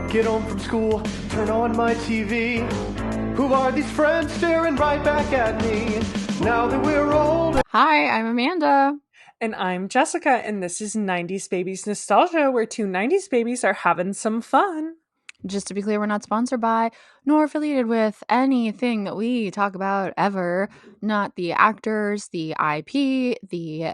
Get home from school, turn on my TV. Who are these friends staring right back at me? Now that we're old. Hi, I'm Amanda. And I'm Jessica, and this is 90s Babies Nostalgia, where two 90s babies are having some fun. Just to be clear, we're not sponsored by nor affiliated with anything that we talk about ever. Not the actors, the IP, the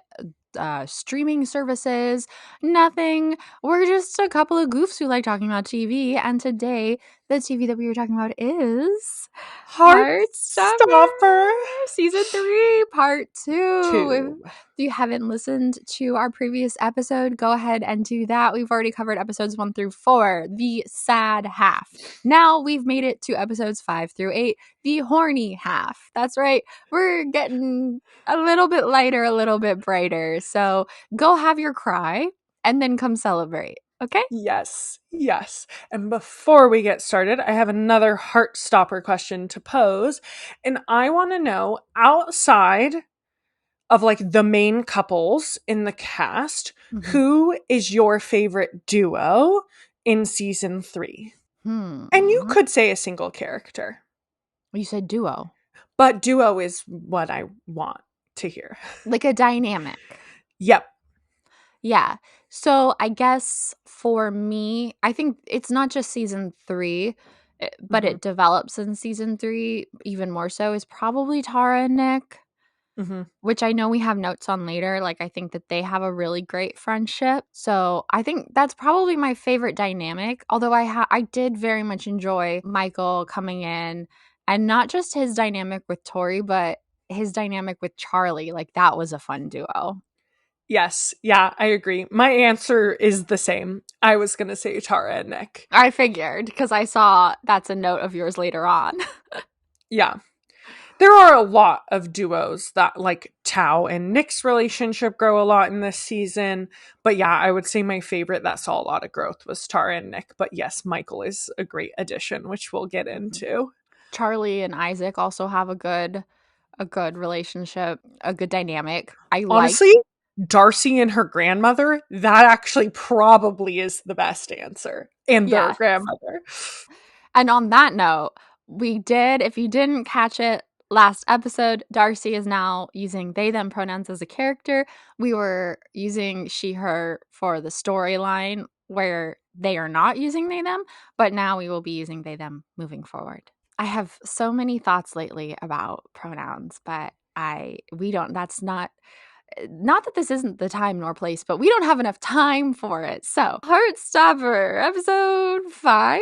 streaming services, nothing. We're just a couple of goofs who like talking about TV. And today, the TV that we were talking about is Heartstopper Season 3, Part 2. If you haven't listened to our previous episode, go ahead and do that. We've already covered episodes 1 through 4, the sad half. Now we've made it to episodes 5 through 8, the horny half. That's right. We're getting a little bit lighter, a little bit brighter. So go have your cry and then come celebrate. Okay? Yes. And before we get started, I have another Heartstopper question to pose. And I want to know, outside of like the main couples in the cast, who is your favorite duo in season 3? And you could say a single character. You said duo. But duo is what I want to hear. Like a dynamic. Yep. Yeah. So I guess for me, I think it's not just season 3, but it develops in season 3 even more so, is probably Tara and Nick, which I know we have notes on later. Like, I think that they have a really great friendship. So I think that's probably my favorite dynamic. Although I did very much enjoy Michael coming in, and not just his dynamic with Tori, but his dynamic with Charlie. Like, that was a fun duo. Yes. Yeah, I agree. My answer is the same. I was going to say Tara and Nick. I figured, because I saw that's a note of yours later on. Yeah. There are a lot of duos that, like, Tao and Nick's relationship grow a lot in this season. But yeah, I would say my favorite that saw a lot of growth was Tara and Nick. But yes, Michael is a great addition, which we'll get into. Charlie and Isaac also have a good relationship, a good dynamic. Honestly, Darcy and her grandmother, that actually probably is the best answer. And their grandmother. And on that note, if you didn't catch it last episode, Darcy is now using they, them pronouns as a character. We were using she, her for the storyline where they are not using they, them, but now we will be using they, them moving forward. I have so many thoughts lately about pronouns, but that's not that this isn't the time nor place, but we don't have enough time for it. So, Heartstopper, episode 5.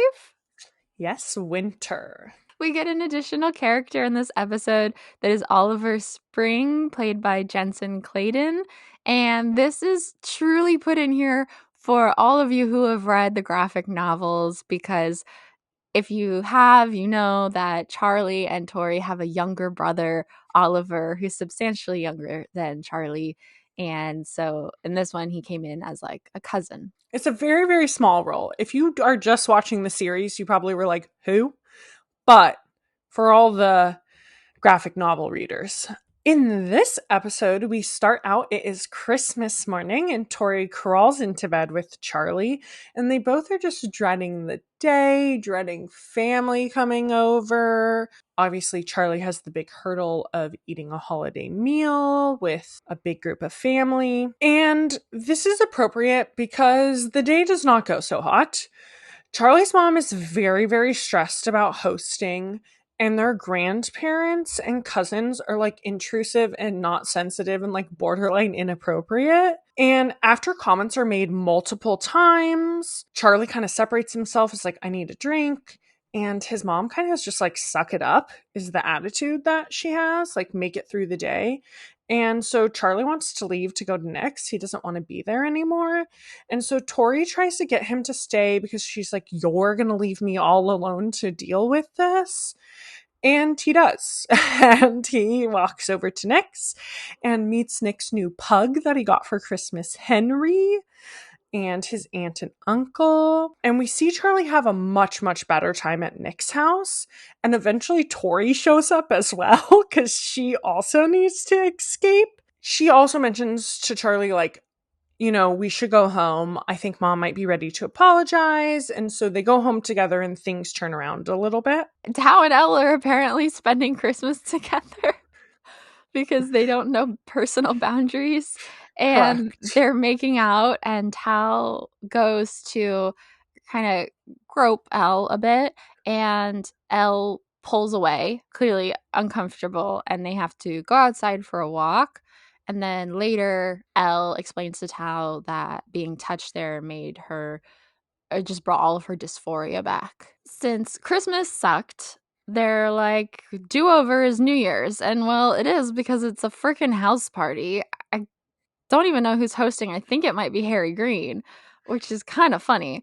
Yes, Winter. We get an additional character in this episode that is Oliver Spring, played by Jensen Clayton. And this is truly put in here for all of you who have read the graphic novels, because if you have, you know that Charlie and Tori have a younger brother, Oliver, who's substantially younger than Charlie. And so in this one, he came in as like a cousin. It's a very, very small role. If you are just watching the series, you probably were like, who? But for all the graphic novel readers, in this episode, we start out, it is Christmas morning, and Tori crawls into bed with Charlie, and they both are just dreading the day, dreading family coming over. Obviously, Charlie has the big hurdle of eating a holiday meal with a big group of family. And this is appropriate because the day does not go so hot. Charlie's mom is very, very stressed about hosting, and their grandparents and cousins are like intrusive and not sensitive and like borderline inappropriate. And after comments are made multiple times, Charlie kind of separates himself as like, I need a drink. And his mom kind of is just like, suck it up, is the attitude that she has, like, make it through the day. And so Charlie wants to leave to go to Nick's. He doesn't want to be there anymore. And so Tori tries to get him to stay because she's like, you're going to leave me all alone to deal with this. And he does. And he walks over to Nick's and meets Nick's new pug that he got for Christmas, Henry, and his aunt and uncle. And we see Charlie have a much, much better time at Nick's house. And eventually Tori shows up as well because she also needs to escape. She also mentions to Charlie, like, we should go home. I think mom might be ready to apologize. And so they go home together and things turn around a little bit. Tao and Elle are apparently spending Christmas together because they don't know personal boundaries. And Correct. they're making out, and Tao goes to kind of grope Elle a bit, and Elle pulls away, clearly uncomfortable, and they have to go outside for a walk. And then later, Elle explains to Tao that being touched there made her, it just brought all of her dysphoria back. Since Christmas sucked, they're like, do-over is New Year's. And well, it is, because it's a freaking house party. I don't even know who's hosting. I think it might be Harry Green, which is kind of funny.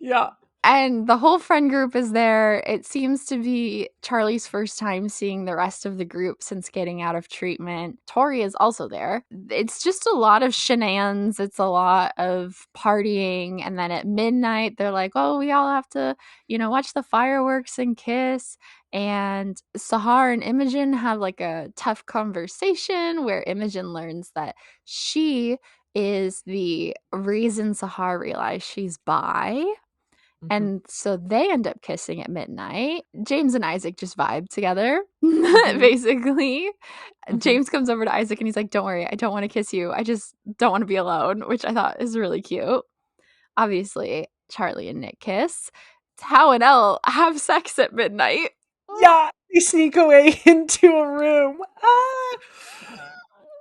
Yeah. And the whole friend group is there. It seems to be Charlie's first time seeing the rest of the group since getting out of treatment. Tori is also there. It's just a lot of shenanigans. It's a lot of partying. And then at midnight, they're like, oh, we all have to, watch the fireworks and kiss. And Sahar and Imogen have like a tough conversation where Imogen learns that she is the reason Sahar realized she's bi. And so they end up kissing at midnight. James and Isaac just vibe together, basically. James comes over to Isaac and he's like, don't worry, I don't want to kiss you. I just don't want to be alone, which I thought is really cute. Obviously, Charlie and Nick kiss. Tao and Elle have sex at midnight. Yeah, they sneak away into a room.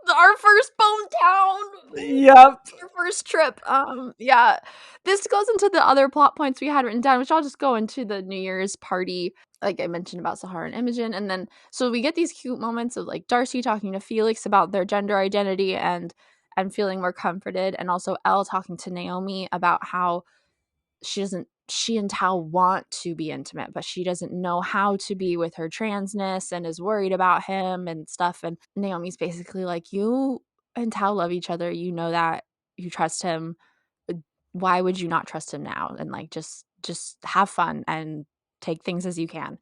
Our first bone town. Yep. Our first trip. Yeah. This goes into the other plot points we had written down, which I'll just go into the New Year's party, like I mentioned about Sahar and Imogen. And then, so we get these cute moments of like Darcy talking to Felix about their gender identity and feeling more comforted. And also Elle talking to Naomi about how she and Tao want to be intimate, but she doesn't know how to be with her transness and is worried about him and stuff. And Naomi's basically like, you and Tao love each other. You know that. You trust him. Why would you not trust him now? And like, just have fun and take things as you can.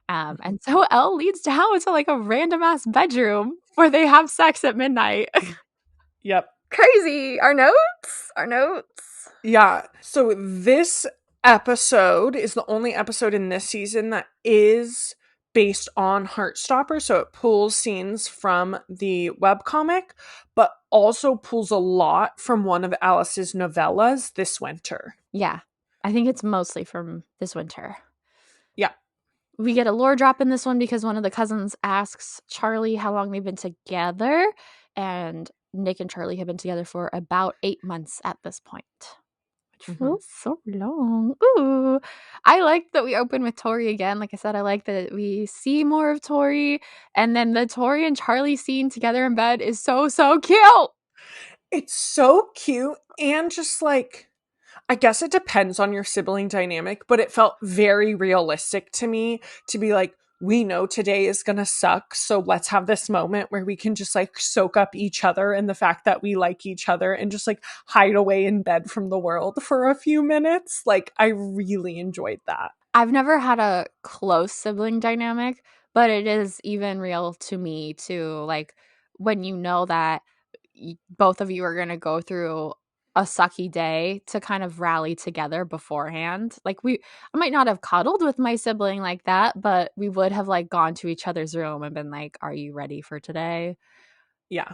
And so Elle leads Tao into like a random ass bedroom where they have sex at midnight. Yep. Crazy. Our notes. Yeah. So this episode is the only episode in this season that is based on Heartstopper. So it pulls scenes from the webcomic, but also pulls a lot from one of Alice's novellas, This Winter. Yeah. I think it's mostly from This Winter. Yeah. We get a lore drop in this one because one of the cousins asks Charlie how long they've been together. And Nick and Charlie have been together for about 8 months at this point. Which feels so long. Ooh. I like that we open with Tori again. Like I said, I like that we see more of Tori. And then the Tori and Charlie scene together in bed is so, so cute. It's so cute. And just like, I guess it depends on your sibling dynamic, but it felt very realistic to me to be like, we know today is going to suck. So let's have this moment where we can just like soak up each other and the fact that we like each other and just like hide away in bed from the world for a few minutes. Like, I really enjoyed that. I've never had a close sibling dynamic, but it is even real to me too. Like when you know that both of you are going to go through a sucky day to kind of rally together beforehand. Like I might not have cuddled with my sibling like that, but we would have like gone to each other's room and been like, are you ready for today? Yeah.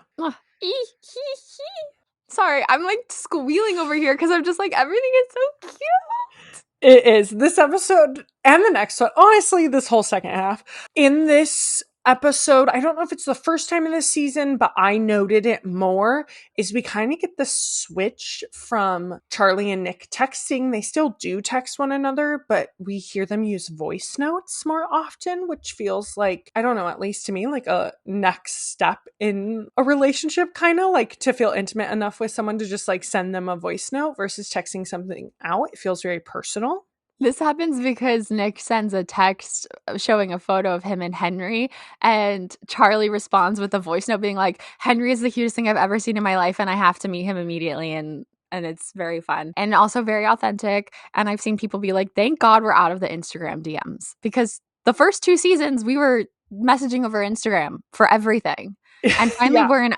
Sorry, I'm like squealing over here because I'm just like, everything is so cute. It is. This episode and the next one, honestly, this whole second half. In this episode, I don't know if it's the first time in this season, but I noted it more, is we kind of get the switch from Charlie and Nick texting. They still do text one another, but we hear them use voice notes more often, which feels like, I don't know, at least to me, like a next step in a relationship, kind of like to feel intimate enough with someone to just like send them a voice note versus texting something out. It feels very personal. This happens because Nick sends a text showing a photo of him and Henry, and Charlie responds with a voice note being like, Henry is the cutest thing I've ever seen in my life, and I have to meet him immediately. And it's very fun and also very authentic. And I've seen people be like, thank God we're out of the Instagram DMs, because the first 2 seasons we were messaging over Instagram for everything. And Yeah. we're in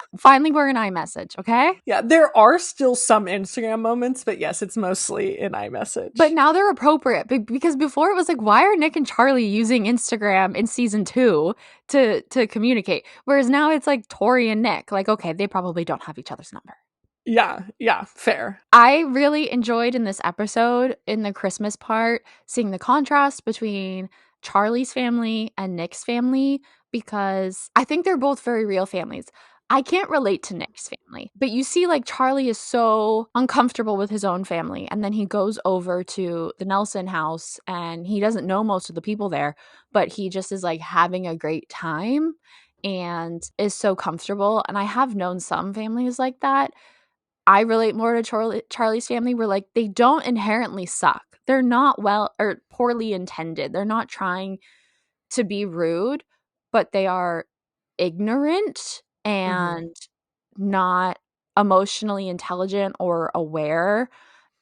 iMessage, okay? Yeah, there are still some Instagram moments, but yes, it's mostly in iMessage. But now they're appropriate because before it was like, why are Nick and Charlie using Instagram in season 2 to communicate? Whereas now it's like Tori and Nick. Like, okay, they probably don't have each other's number. Yeah, fair. I really enjoyed in this episode, in the Christmas part, seeing the contrast between Charlie's family and Nick's family, because I think they're both very real families. I can't relate to Nick's family, but you see, like, Charlie is so uncomfortable with his own family, and then he goes over to the Nelson house, and he doesn't know most of the people there, but he just is, like, having a great time and is so comfortable. And I have known some families like that. I relate more to Charlie's family, where, like, they don't inherently suck. They're not well or poorly intended. They're not trying to be rude, but they are ignorant and not emotionally intelligent or aware,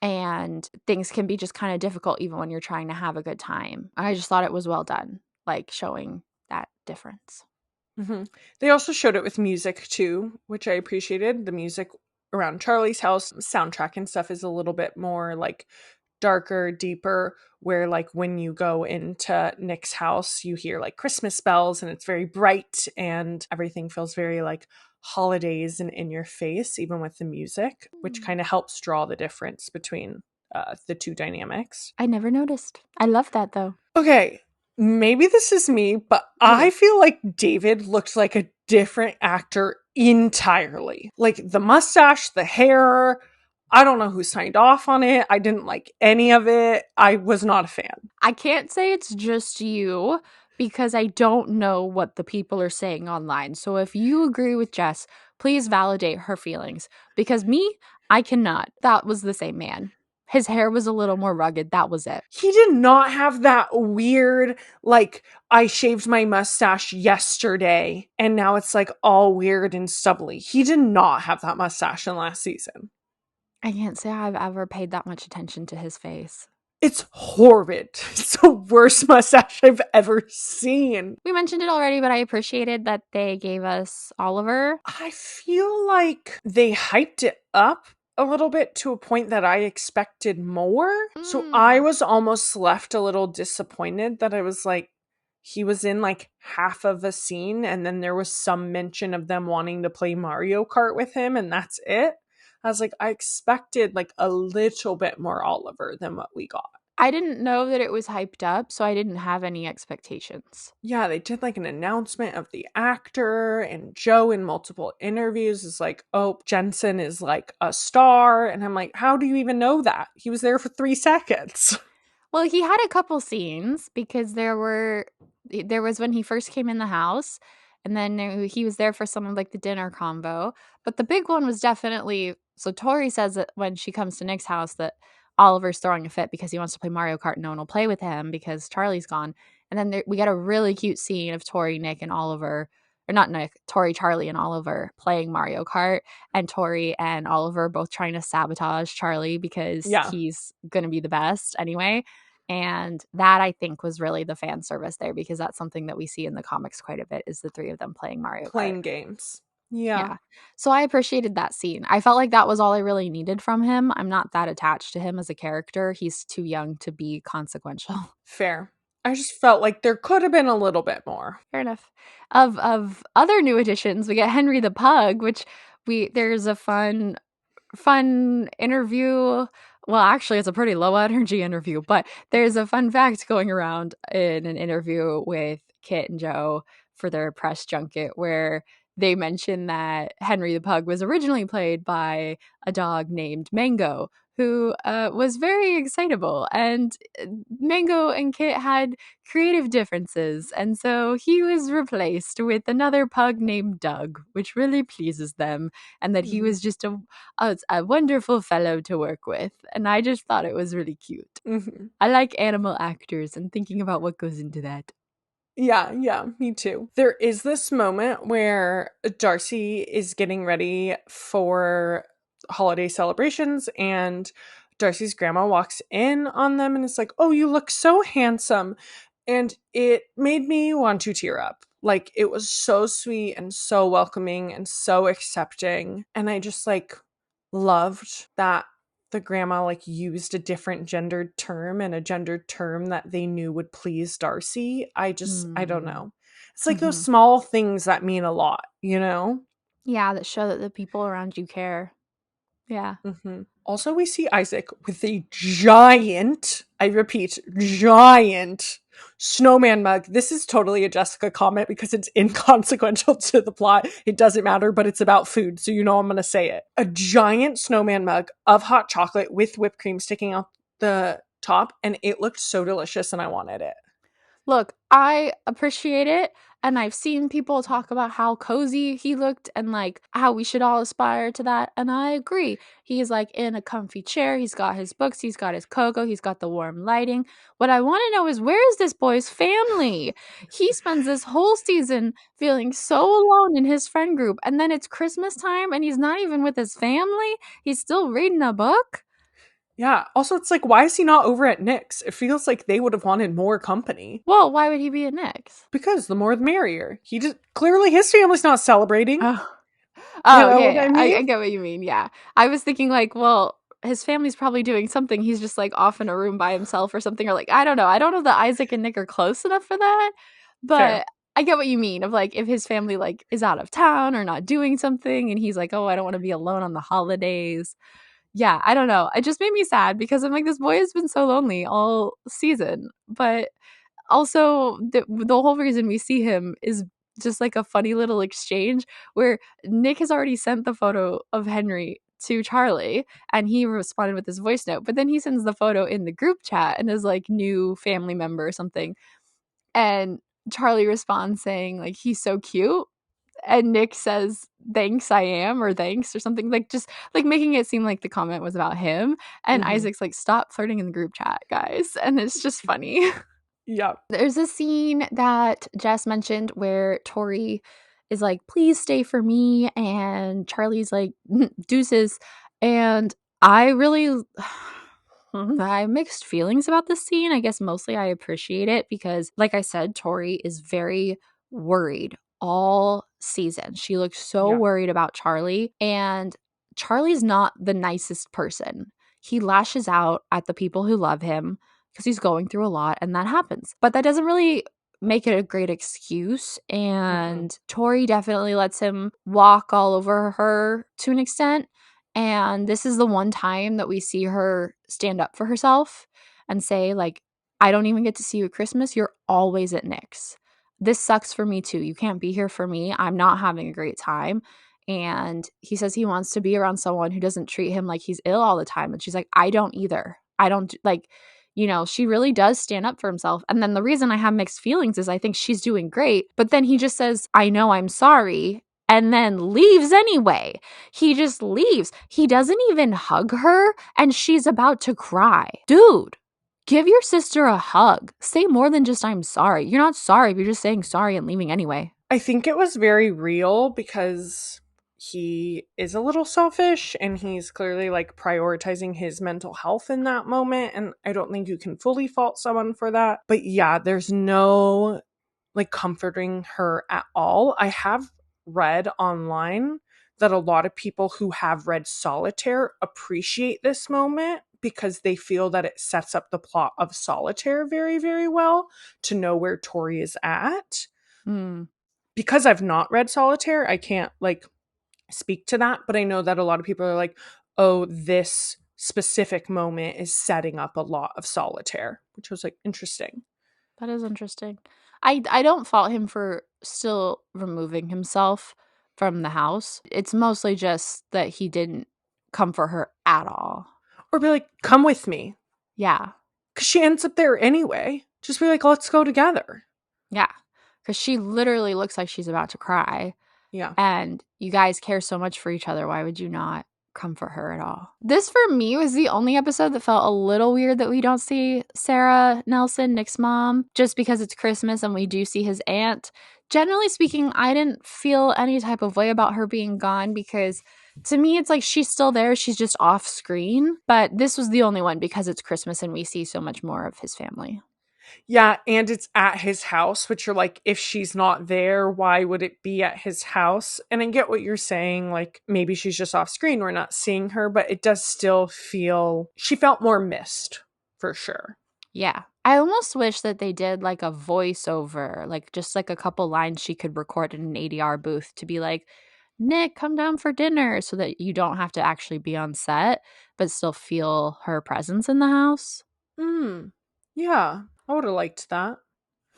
and things can be just kind of difficult even when you're trying to have a good time. I just thought it was well done, like, showing that difference. They also showed it with music too, which I appreciated. The music around Charlie's house soundtrack and stuff is a little bit more like darker, deeper, where like when you go into Nick's house, you hear like Christmas bells and it's very bright and everything feels very like holidays and in your face, even with the music, which kind of helps draw the difference between the two dynamics. I never noticed. I love that, though. Okay, maybe this is me, but I feel like David looked like a different actor entirely. Like the mustache, the hair, I don't know who signed off on it. I didn't like any of it. I was not a fan. I can't say it's just you because I don't know what the people are saying online. So if you agree with Jess, please validate her feelings. Because me, I cannot. That was the same man. His hair was a little more rugged. That was it. He did not have that weird, like, I shaved my mustache yesterday and now it's like all weird and stubbly. He did not have that mustache in last season. I can't say I've ever paid that much attention to his face. It's horrid. It's the worst mustache I've ever seen. We mentioned it already, but I appreciated that they gave us Oliver. I feel like they hyped it up a little bit to a point that I expected more. So I was almost left a little disappointed that I was like, he was in like half of a scene and then there was some mention of them wanting to play Mario Kart with him and that's it. I was like, I expected like a little bit more Oliver than what we got. I didn't know that it was hyped up, so I didn't have any expectations. Yeah, they did like an announcement of the actor, and Joe in multiple interviews is like, oh, Jensen is like a star. And I'm like, how do you even know that? He was there for 3 seconds. Well, he had a couple scenes because there was when he first came in the house, and then he was there for some of like the dinner combo. But the big one was definitely, so Tori says that when she comes to Nick's house that Oliver's throwing a fit because he wants to play Mario Kart and no one will play with him because Charlie's gone. And then we get a really cute scene of Tori, Nick, and Oliver, or not Nick, Tori, Charlie, and Oliver playing Mario Kart, and Tori and Oliver both trying to sabotage Charlie because he's going to be the best anyway. And that, I think, was really the fan service there because that's something that we see in the comics quite a bit is the three of them playing Mario Kart. Playing games. Yeah. So I appreciated that scene. I felt like that was all I really needed from him. I'm not that attached to him as a character. He's too young to be consequential. Fair. I just felt like there could have been a little bit more. Fair enough. Of other new additions, we get Henry the Pug, which there's a fun interview. Well, actually, it's a pretty low energy interview, but there's a fun fact going around in an interview with Kit and Joe for their press junket where they mention that Henry the Pug was originally played by a dog named Mango, who was very excitable. And Mango and Kit had creative differences. And so he was replaced with another pug named Doug, which really pleases them. And that he was just a wonderful fellow to work with. And I just thought it was really cute. Mm-hmm. I like animal actors and thinking about what goes into that. Yeah, me too. There is this moment where Darcy is getting ready for holiday celebrations and Darcy's grandma walks in on them and is like, oh, you look so handsome. And it made me want to tear up. Like, it was so sweet and so welcoming and so accepting. And I just like loved that the grandma like used a different gendered term and a gendered term that they knew would please Darcy. I don't know. It's like those small things that mean a lot, you know? Yeah, that show that the people around you care. Yeah. Also, we see Isaac with a giant, I repeat, giant snowman mug. This is totally a Jessica comment because it's inconsequential to the plot. It doesn't matter, but it's about food, so you know I'm going to say it. A giant snowman mug of hot chocolate with whipped cream sticking out the top, and it looked so delicious and I wanted it. Look, I appreciate it, and I've seen people talk about how cozy he looked and like how we should all aspire to that, and I agree. He's like in a comfy chair, he's got his books, he's got his cocoa, he's got the warm lighting. What I want to know is, where is this boy's family? He spends this whole season feeling so alone in his friend group, and then it's Christmas time and he's not even with his family. He's still reading a book. Yeah. Also, it's like, why is he not over at Nick's? It feels like they would have wanted more company. Well, why would he be at Nick's? Because the more the merrier. He just clearly his family's not celebrating. Oh, You know yeah, what I mean? I get what you mean. Yeah, I was thinking like, well, his family's probably doing something. He's just like off in a room by himself or something, or like I don't know. I don't know that Isaac and Nick are close enough for that, but Fair. I get what you mean. Of like, if his family like is out of town or not doing something, and he's like, oh, I don't want to be alone on the holidays. Yeah, I don't know. It just made me sad because I'm like, this boy has been so lonely all season, but also the whole reason we see him is just like a funny little exchange where Nick has already sent the photo of Henry to Charlie and he responded with his voice note, but then he sends the photo in the group chat and is like new family member or something, and Charlie responds saying like he's so cute, and Nick says thanks I am, or thanks or something, like just like making it seem like the comment was about him, and Isaac's like, stop flirting in the group chat, guys, and it's just funny. Yeah. There's a scene that Jess mentioned where Tori is like, please stay for me, and Charlie's like, deuces, and I really I have mixed feelings about this scene. I guess mostly I appreciate it because, like I said, Tori is very worried all season. She looks so worried about Charlie, and Charlie's not the nicest person. He lashes out at the people who love him because he's going through a lot, and that happens. But that doesn't really make it a great excuse, and Tori definitely lets him walk all over her to an extent. And this is the one time that we see her stand up for herself and say, like, I don't even get to see you at Christmas. You're always at Nick's. This sucks for me too. You can't be here for me. I'm not having a great time. And he says he wants to be around someone who doesn't treat him like he's ill all the time. And she's like, I don't either. I don't like, you know, she really does stand up for himself. And then the reason I have mixed feelings is I think she's doing great. But then he just says, I know, I'm sorry, and then leaves anyway. He just leaves. He doesn't even hug her, and she's about to cry. Dude, give your sister a hug. Say more than just I'm sorry. You're not sorry if you're just saying sorry and leaving anyway. I think it was very real because he is a little selfish and he's clearly like prioritizing his mental health in that moment. And I don't think you can fully fault someone for that. But yeah, there's no like comforting her at all. I have read online that a lot of people who have read Solitaire appreciate this moment because they feel that it sets up the plot of Solitaire very, very well to know where Tori is at. Because I've not read Solitaire, I can't like speak to that, but I know that a lot of people are like, oh, this specific moment is setting up a lot of Solitaire, which was like interesting. That is interesting. I don't fault him for still removing himself from the house. It's mostly just that he didn't come for her at all. Or be like, come with me. Yeah. Because she ends up there anyway. Just be like, let's go together. Yeah. Because she literally looks like she's about to cry. Yeah. And you guys care so much for each other. Why would you not comfort her at all? This, for me, was the only episode that felt a little weird that we don't see Sarah Nelson, Nick's mom, just because it's Christmas and we do see his aunt. Generally speaking, I didn't feel any type of way about her being gone because to me, it's like she's still there. She's just off screen. But this was the only one because it's Christmas and we see so much more of his family. Yeah, and it's at his house, which you're like, if she's not there, why would it be at his house? And I get what you're saying, like maybe she's just off screen, we're not seeing her, but it does still feel, she felt more missed, for sure. Yeah. I almost wish that they did like a voiceover, like just like a couple lines she could record in an ADR booth to be like, Nick, come down for dinner, so that you don't have to actually be on set, but still feel her presence in the house. Yeah, I would have liked that.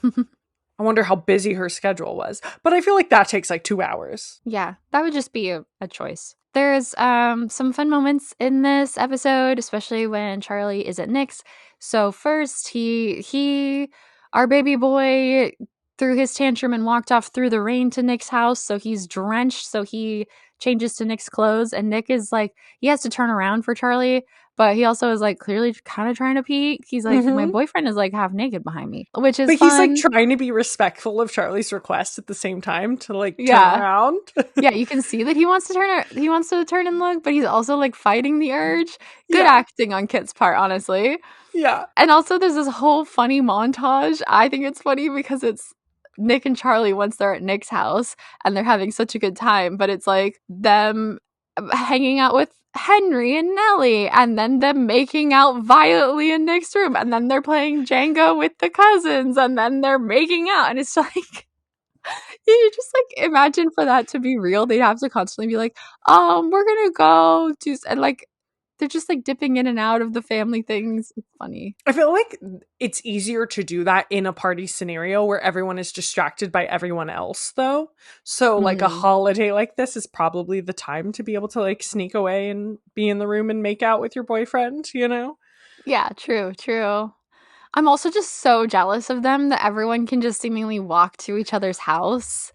I wonder how busy her schedule was. But I feel like that takes like 2 hours. Yeah, that would just be a choice. There's some fun moments in this episode, especially when Charlie is at Nick's. So first he our baby boy threw his tantrum and walked off through the rain to Nick's house, so he's drenched, so he changes to Nick's clothes, and Nick is like, he has to turn around for Charlie, but he also is like clearly kind of trying to peek. He's like, my boyfriend is like half naked behind me, which is But fun. he's like trying to be respectful of Charlie's request at the same time to like turn around. Yeah, you can see that he wants to turn and look, but he's also like fighting the urge. Good acting on Kit's part, honestly. Yeah. And also there's this whole funny montage. I think it's funny because it's Nick and Charlie once they're at Nick's house and they're having such a good time, but it's like them hanging out with Henry and Nellie, and then them making out violently in Nick's room, and then they're playing Jenga with the cousins, and then they're making out, and it's like, you just like imagine for that to be real, they'd have to constantly be like, we're gonna go to, and like they're just like dipping in and out of the family things. It's funny. I feel like it's easier to do that in a party scenario where everyone is distracted by everyone else, though. So like a holiday like this is probably the time to be able to like sneak away and be in the room and make out with your boyfriend, you know? Yeah, true. I'm also just so jealous of them that everyone can just seemingly walk to each other's house.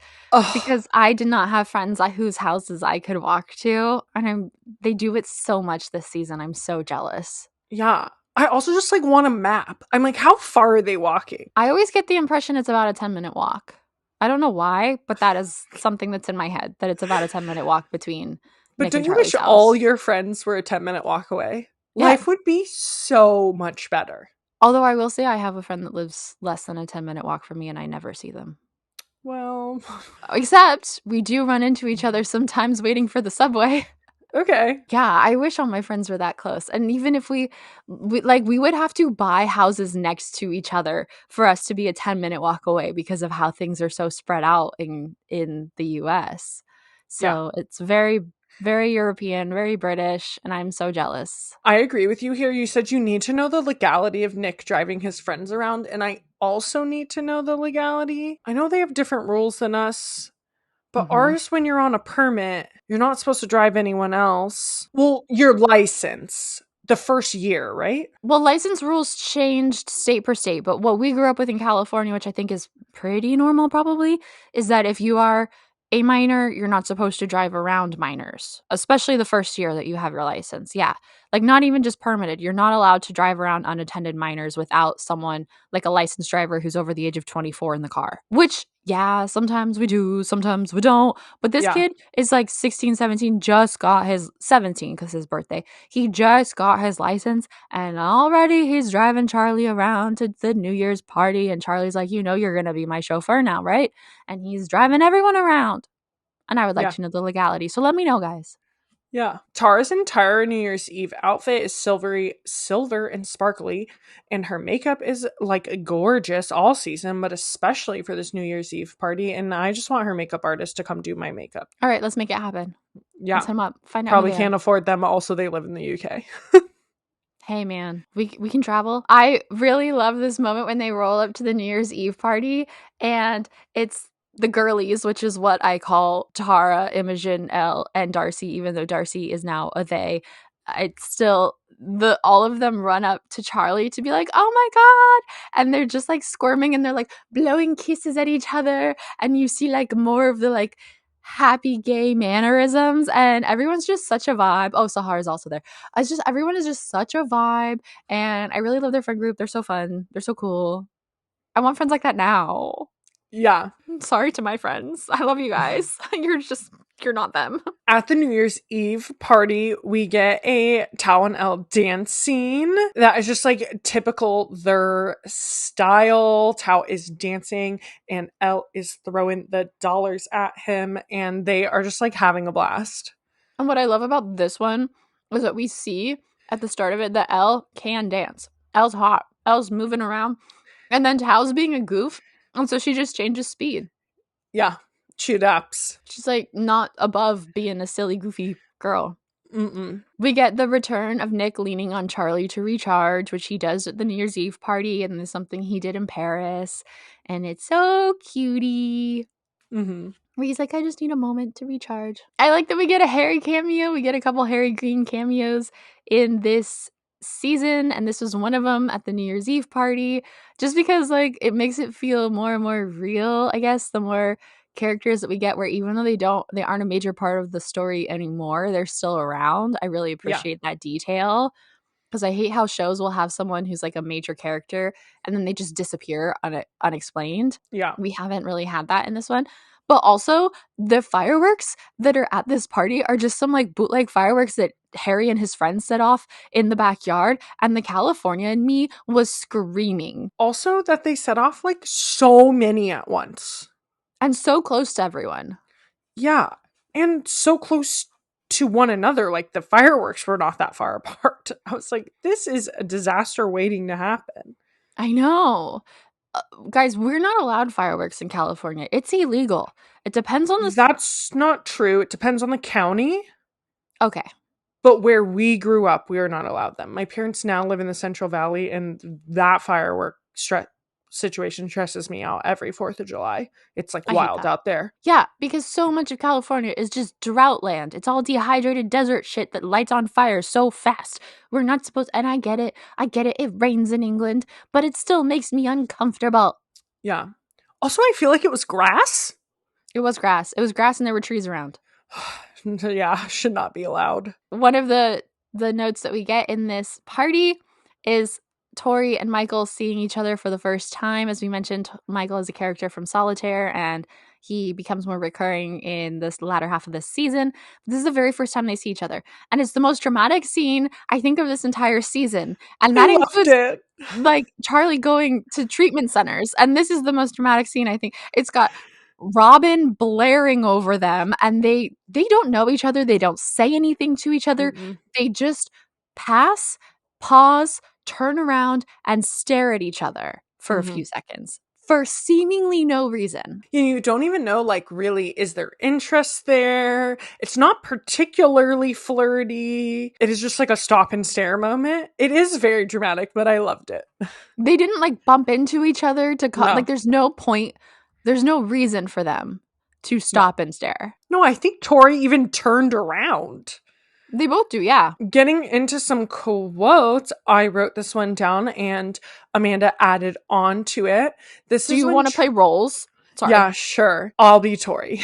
Because I did not have friends whose houses I could walk to, and they do it so much this season. I'm so jealous. Yeah. I also just like want a map. I'm like, how far are they walking? I always get the impression it's about a 10-minute walk. I don't know why, but that is something that's in my head, that it's about a 10-minute walk between Nick and Charlie's house. But don't you wish all your friends were a 10-minute walk away? Yeah. Life would be so much better. Although I will say I have a friend that lives less than a 10-minute walk from me and I never see them. Well, except we do run into each other sometimes waiting for the subway. Okay. Yeah, I wish all my friends were that close. And even if we would have to buy houses next to each other for us to be a 10-minute walk away because of how things are so spread out in the US. So it's very, very European, very British, and I'm so jealous. I agree with you here. You said you need to know the legality of Nick driving his friends around, and I also need to know the legality. I know they have different rules than us, but ours, when you're on a permit, you're not supposed to drive anyone else. Well, your license, the first year, right? Well, license rules changed state per state, but what we grew up with in California, which I think is pretty normal probably, is that if you are a minor, you're not supposed to drive around minors, especially the first year that you have your license. Yeah. Like not even just permitted. You're not allowed to drive around unattended minors without someone like a licensed driver who's over the age of 24 in the car, which yeah, sometimes we do, sometimes we don't. But this kid is like 16, 17, just got his 17 because his birthday. He just got his license and already he's driving Charlie around to the New Year's party. And Charlie's like, you know, you're going to be my chauffeur now, right? And he's driving everyone around. And I would like to know the legality. So let me know, guys. Yeah. Tara's entire New Year's Eve outfit is silver and sparkly, and her makeup is like gorgeous all season, but especially for this New Year's Eve party. And I just want her makeup artist to come do my makeup. All right, let's make it happen. Yeah. Let's hit them up. Find out. Probably can't afford them. Also, they live in the UK. Hey man, we can travel. I really love this moment when they roll up to the New Year's Eve party and it's the girlies, which is what I call Tara, Imogen, Elle, and Darcy, even though Darcy is now a they. It's still all of them run up to Charlie to be like, oh my god, and they're just like squirming and they're like blowing kisses at each other, and you see like more of the like happy gay mannerisms, and everyone's just such a vibe. Oh, Sahara's also there. It's just everyone is just such a vibe, and I really love their friend group. They're so fun. They're so cool. I want friends like that now. Yeah. Sorry to my friends. I love you guys. You're just You're not them. At the New Year's Eve party, we get a Tao and Elle dance scene that is just like typical their style. Tao is dancing and Elle is throwing the dollars at him, and they are just like having a blast. And what I love about this one is that we see at the start of it that Elle can dance. Elle's hot. Elle's moving around. And then Tao's being a goof. And so she just changes speed. Yeah. She adapts. She's like not above being a silly, goofy girl. Mm-mm. We get the return of Nick leaning on Charlie to recharge, which he does at the New Year's Eve party. And there's something he did in Paris. And it's so cutie. Mm-hmm. Where he's like, I just need a moment to recharge. I like that we get a Harry cameo. We get a couple Harry Green cameos in this season, and this was one of them at the New Year's Eve party, just because like it makes it feel more and more real, I guess, the more characters that we get where even though they aren't a major part of the story anymore, they're still around. I really appreciate that detail, because I hate how shows will have someone who's like a major character and then they just disappear unexplained. Yeah. We haven't really had that in this one. But also, the fireworks that are at this party are just some like bootleg fireworks that Harry and his friends set off in the backyard. And the California in me was screaming. Also, that they set off like so many at once. And so close to everyone. Yeah. And so close to one another. Like the fireworks were not that far apart. I was like, this is a disaster waiting to happen. I know. Guys, we're not allowed fireworks in California. It's illegal. It depends on the... That's not true. It depends on the county. Okay. But where we grew up, we are not allowed them. My parents now live in the Central Valley, and that firework situation stresses me out every 4th of July. It's like wild out there. Yeah, because so much of California is just drought land. It's all dehydrated desert shit that lights on fire so fast. We're not supposed... And I get it. It rains in England, but it still makes me uncomfortable. Yeah. Also, I feel like it was grass. It was grass. It was grass and there were trees around. Yeah, should not be allowed. One of the notes that we get in this party is Tori and Michael seeing each other for the first time. As we mentioned, Michael is a character from Solitaire, and he becomes more recurring in this latter half of this season. This is the very first time they see each other. And it's the most dramatic scene, I think, of this entire season. And that includes like Charlie going to treatment centers. And this is the most dramatic scene, I think. It's got Robin blaring over them, and they don't know each other. They don't say anything to each other. Mm-mm. They just pass, pause, turn around, and stare at each other for a few seconds for seemingly no reason. You don't even know, like, really, is there interest there? It's not particularly flirty. It is just like a stop and stare moment. It is very dramatic, but I loved it. They didn't like bump into each other to No. like there's no point. There's no reason for them to stop and stare. No, I think Tori even turned around. They both do, yeah. Getting into some quotes, I wrote this one down and Amanda added on to it. Do you want to play roles? Sorry. Yeah, sure. I'll be Tori.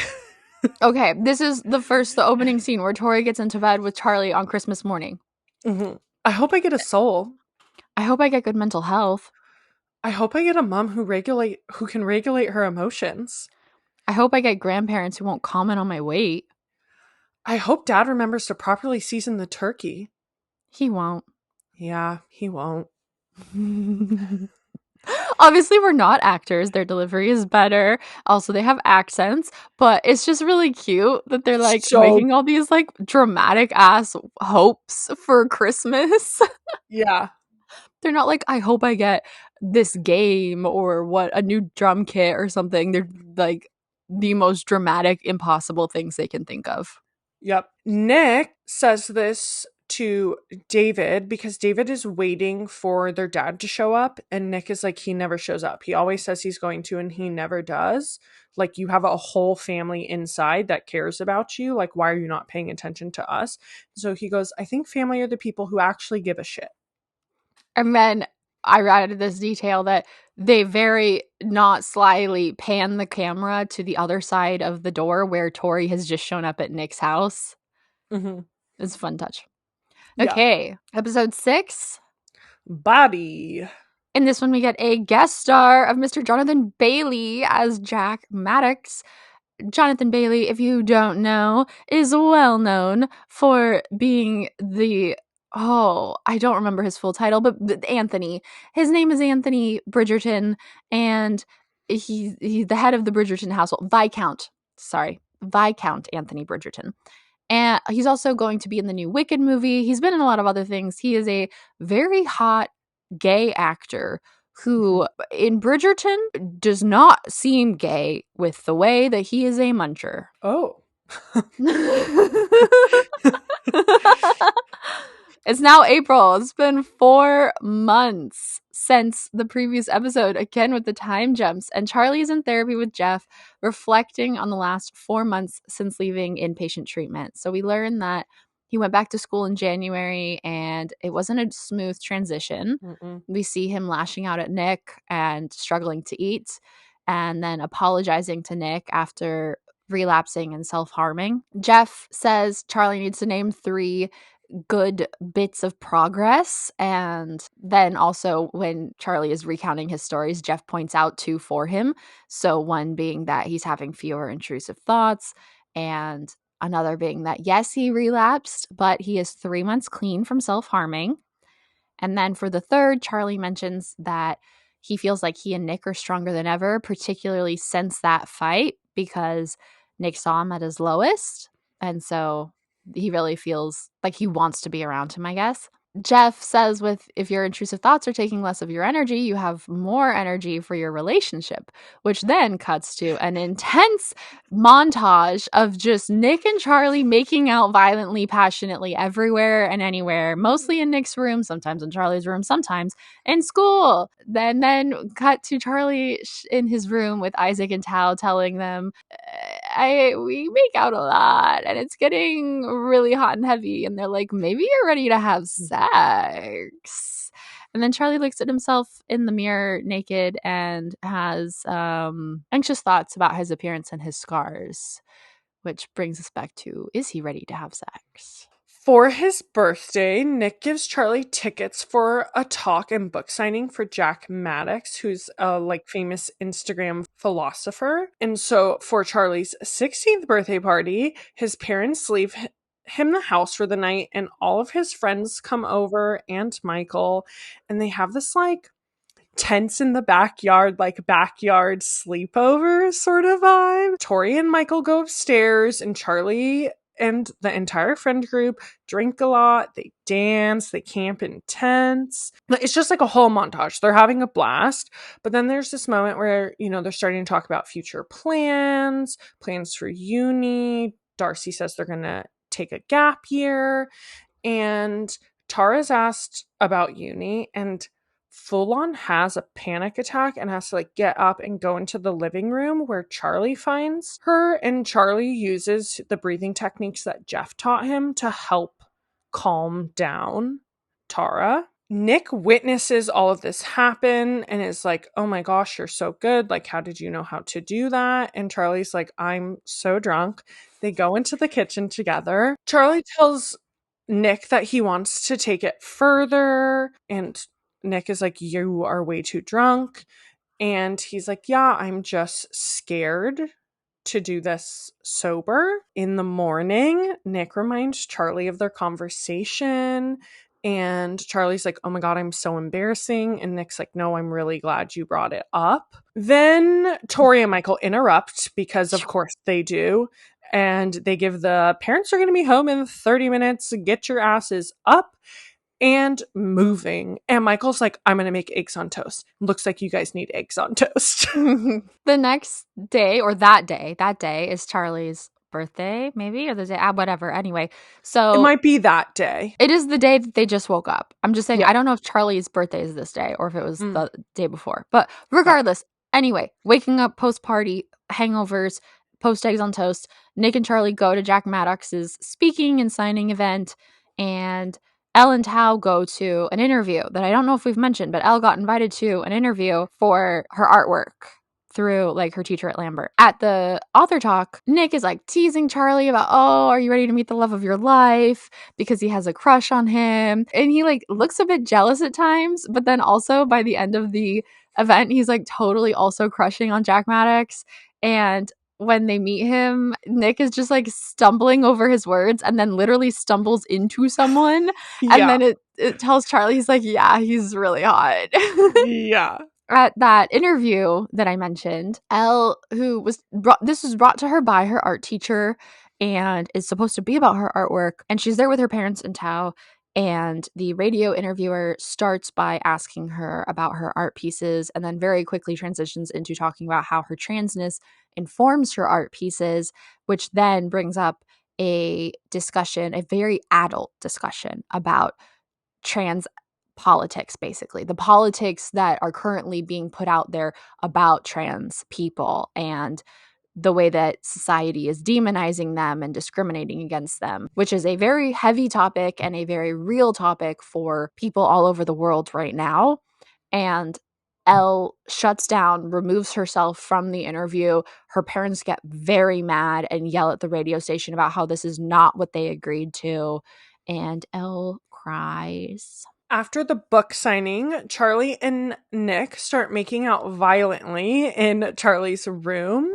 Okay, this is the opening scene where Tori gets into bed with Charlie on Christmas morning. Mm-hmm. I hope I get a soul. I hope I get good mental health. I hope I get a mom who can regulate her emotions. I hope I get grandparents who won't comment on my weight. I hope Dad remembers to properly season the turkey. He won't. Yeah, he won't. Obviously, we're not actors. Their delivery is better. Also, they have accents, but it's just really cute that they're like making all these like dramatic ass hopes for Christmas. Yeah. They're not like, I hope I get this game or a new drum kit or something. They're like the most dramatic, impossible things they can think of. Yep. Nick says this to David because David is waiting for their dad to show up, and Nick is like, he never shows up. He always says he's going to, and he never does. Like, you have a whole family inside that cares about you. Like, why are you not paying attention to us? So he goes, I think family are the people who actually give a shit. And then I added this detail that they very not slyly pan the camera to the other side of the door where Tori has just shown up at Nick's house. Mm-hmm. It's a fun touch. Okay, yeah. Episode 6. Body. In this one, we get a guest star of Mr. Jonathan Bailey as Jack Maddox. Jonathan Bailey, if you don't know, is well known for being I don't remember his full title, but Anthony. His name is Anthony Bridgerton, and he's the head of the Bridgerton household. Viscount Anthony Bridgerton. And he's also going to be in the new Wicked movie. He's been in a lot of other things. He is a very hot gay actor who in Bridgerton does not seem gay with the way that he is a muncher. Oh. It's now April. It's been 4 months since the previous episode, again with the time jumps. And Charlie's in therapy with Jeff, reflecting on the last 4 months since leaving inpatient treatment. So we learned that he went back to school in January and it wasn't a smooth transition. We see him lashing out at Nick and struggling to eat, and then apologizing to Nick after relapsing and self-harming. Jeff says Charlie needs to name 3 good bits of progress, and then also when Charlie is recounting his stories, Jeff points out 2 for him. So one being that he's having fewer intrusive thoughts, and another being that yes, he relapsed, but he is 3 months clean from self-harming. And then for the third, Charlie mentions that he feels like he and Nick are stronger than ever, particularly since that fight, because Nick saw him at his lowest, and so he really feels like he wants to be around him, I guess. Jeff says if your intrusive thoughts are taking less of your energy, you have more energy for your relationship, which then cuts to an intense montage of just Nick and Charlie making out violently, passionately everywhere and anywhere, mostly in Nick's room, sometimes in Charlie's room, sometimes in school. Then cut to Charlie in his room with Isaac and Tao telling them, we make out a lot and it's getting really hot and heavy. And they're like, maybe you're ready to have sex. And then Charlie looks at himself in the mirror naked and has anxious thoughts about his appearance and his scars, which brings us back to, is he ready to have sex? For his birthday, Nick gives Charlie tickets for a talk and book signing for Jack Maddox, who's a famous Instagram philosopher. And so for Charlie's 16th birthday party, his parents leave him the house for the night, and all of his friends come over, and Michael, and they have this tents in the backyard, backyard sleepover sort of vibe. Tori and Michael go upstairs, and Charlie and the entire friend group drink a lot, they dance, they camp in tents. It's just a whole montage. They're having a blast. But then there's this moment where, they're starting to talk about future plans for uni. Darcy says they're going to take a gap year. And Tara's asked about uni and full on has a panic attack and has to get up and go into the living room where Charlie finds her, and Charlie uses the breathing techniques that Jeff taught him to help calm down Tara. Nick witnesses all of this happen and is like, oh my gosh, you're so good. How did you know how to do that? And Charlie's like, I'm so drunk. They go into the kitchen together. Charlie tells Nick that he wants to take it further, and Nick is like, you are way too drunk. And he's like, yeah, I'm just scared to do this sober. In the morning, Nick reminds Charlie of their conversation. And Charlie's like, oh my God, I'm so embarrassing. And Nick's like, no, I'm really glad you brought it up. Then Tori and Michael interrupt because of course they do. And they give the parents are going to be home in 30 minutes. Get your asses up and moving. And Michael's like, I'm going to make eggs on toast. Looks like you guys need eggs on toast. The next day, or that day is Charlie's birthday, maybe, or the day, whatever. Anyway, so it might be that day. It is the day that they just woke up. I'm just saying, yeah. I don't know if Charlie's birthday is this day or if it was the day before. But regardless, anyway, waking up post-party, hangovers, post eggs on toast, Nick and Charlie go to Jack Maddox's speaking and signing event, and Elle and Tao go to an interview that I don't know if we've mentioned, but Elle got invited to an interview for her artwork through her teacher at Lambert. At the author talk, Nick is teasing Charlie about, oh, are you ready to meet the love of your life? Because he has a crush on him. And he looks a bit jealous at times, but then also by the end of the event, he's totally also crushing on Jack Maddox. And when they meet him, Nick is just like stumbling over his words and then literally stumbles into someone. And Yeah. then it tells Charlie, he's like, yeah, he's really hot. Yeah. At that interview that I mentioned, Elle, who was brought to her by her art teacher and is supposed to be about her artwork, and she's there with her parents in tow. And the radio interviewer starts by asking her about her art pieces and then very quickly transitions into talking about how her transness informs her art pieces, which then brings up a discussion, a very adult discussion about trans politics, basically the politics that are currently being put out there about trans people and the way that society is demonizing them and discriminating against them, which is a very heavy topic and a very real topic for people all over the world right now. And Elle shuts down, removes herself from the interview. Her parents get very mad and yell at the radio station about how this is not what they agreed to. And Elle cries. After the book signing, Charlie and Nick start making out violently in Charlie's room.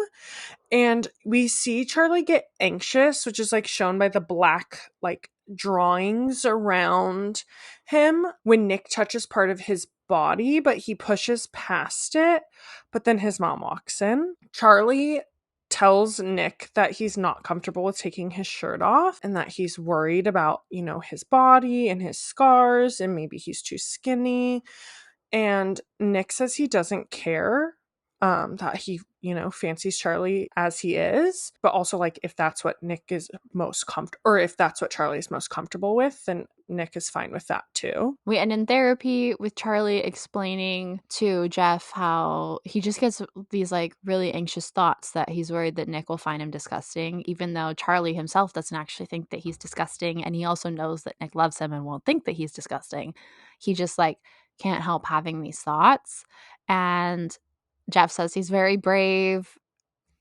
And we see Charlie get anxious, which is like shown by the black like drawings around him when Nick touches part of his body, but he pushes past it. But then his mom walks in. Charlie tells Nick that he's not comfortable with taking his shirt off and that he's worried about, you know, his body and his scars and maybe he's too skinny. And Nick says he doesn't care, that he, you know, fancies Charlie as he is, but also like if that's what Nick is most comfortable, or if that's what Charlie is most comfortable with, then Nick is fine with that too. We end in therapy with Charlie explaining to Jeff how he just gets these like really anxious thoughts that he's worried that Nick will find him disgusting, even though Charlie himself doesn't actually think that he's disgusting. And he also knows that Nick loves him and won't think that he's disgusting. He just like can't help having these thoughts. And Jeff says he's very brave.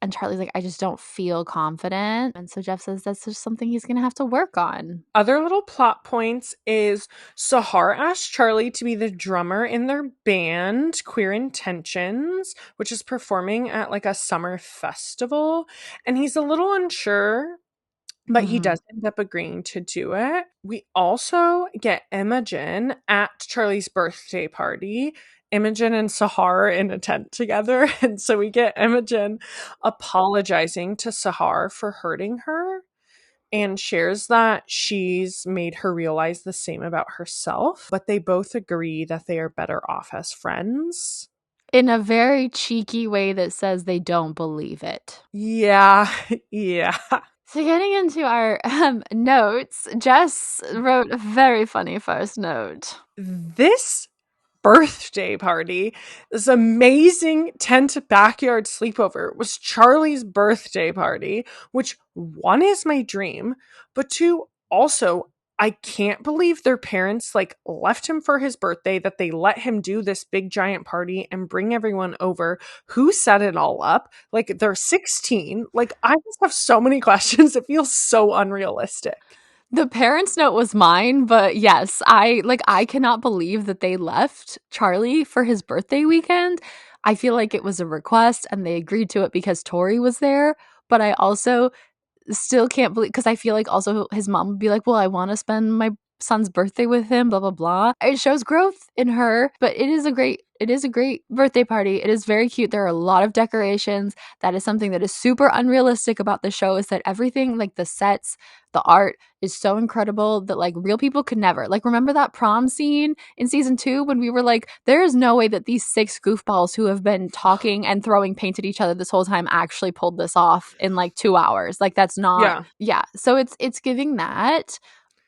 And Charlie's like, I just don't feel confident. And so Jeff says that's just something he's going to have to work on. Other little plot points is Sahar asked Charlie to be the drummer in their band, Queer Intentions, which is performing at like a summer festival. And he's a little unsure, but he does end up agreeing to do it. We also get Imogen at Charlie's birthday party. Imogen and Sahar in a tent together. And so we get Imogen apologizing to Sahar for hurting her and shares that she's made her realize the same about herself, but they both agree that they are better off as friends. In a very cheeky way that says they don't believe it. Yeah, yeah. So getting into our notes, Jess wrote a very funny first note. This birthday party, this amazing tent backyard sleepover, was Charlie's birthday party, which one is my dream, but two, also, I can't believe their parents like left him for his birthday, that they let him do this big giant party and bring everyone over. Who set it all up? Like they're 16. Like I just have so many questions. It feels so unrealistic. The parents' note was mine, but yes, I cannot believe that they left Charlie for his birthday weekend. I feel like it was a request and they agreed to it because Tori was there, but I also still can't believe, because I feel like also his mom would be like, well, I want to spend my son's birthday with him, blah blah blah. It shows growth in her, but it is a great birthday party. It is very cute. There are a lot of decorations. That is something that is super unrealistic about the show, is that everything, like the sets, the art is so incredible that like real people could never. Like remember that prom scene in season 2 when we were like, there is no way that these 6 goofballs who have been talking and throwing paint at each other this whole time actually pulled this off in like 2 hours. Like that's not yeah. So it's giving that.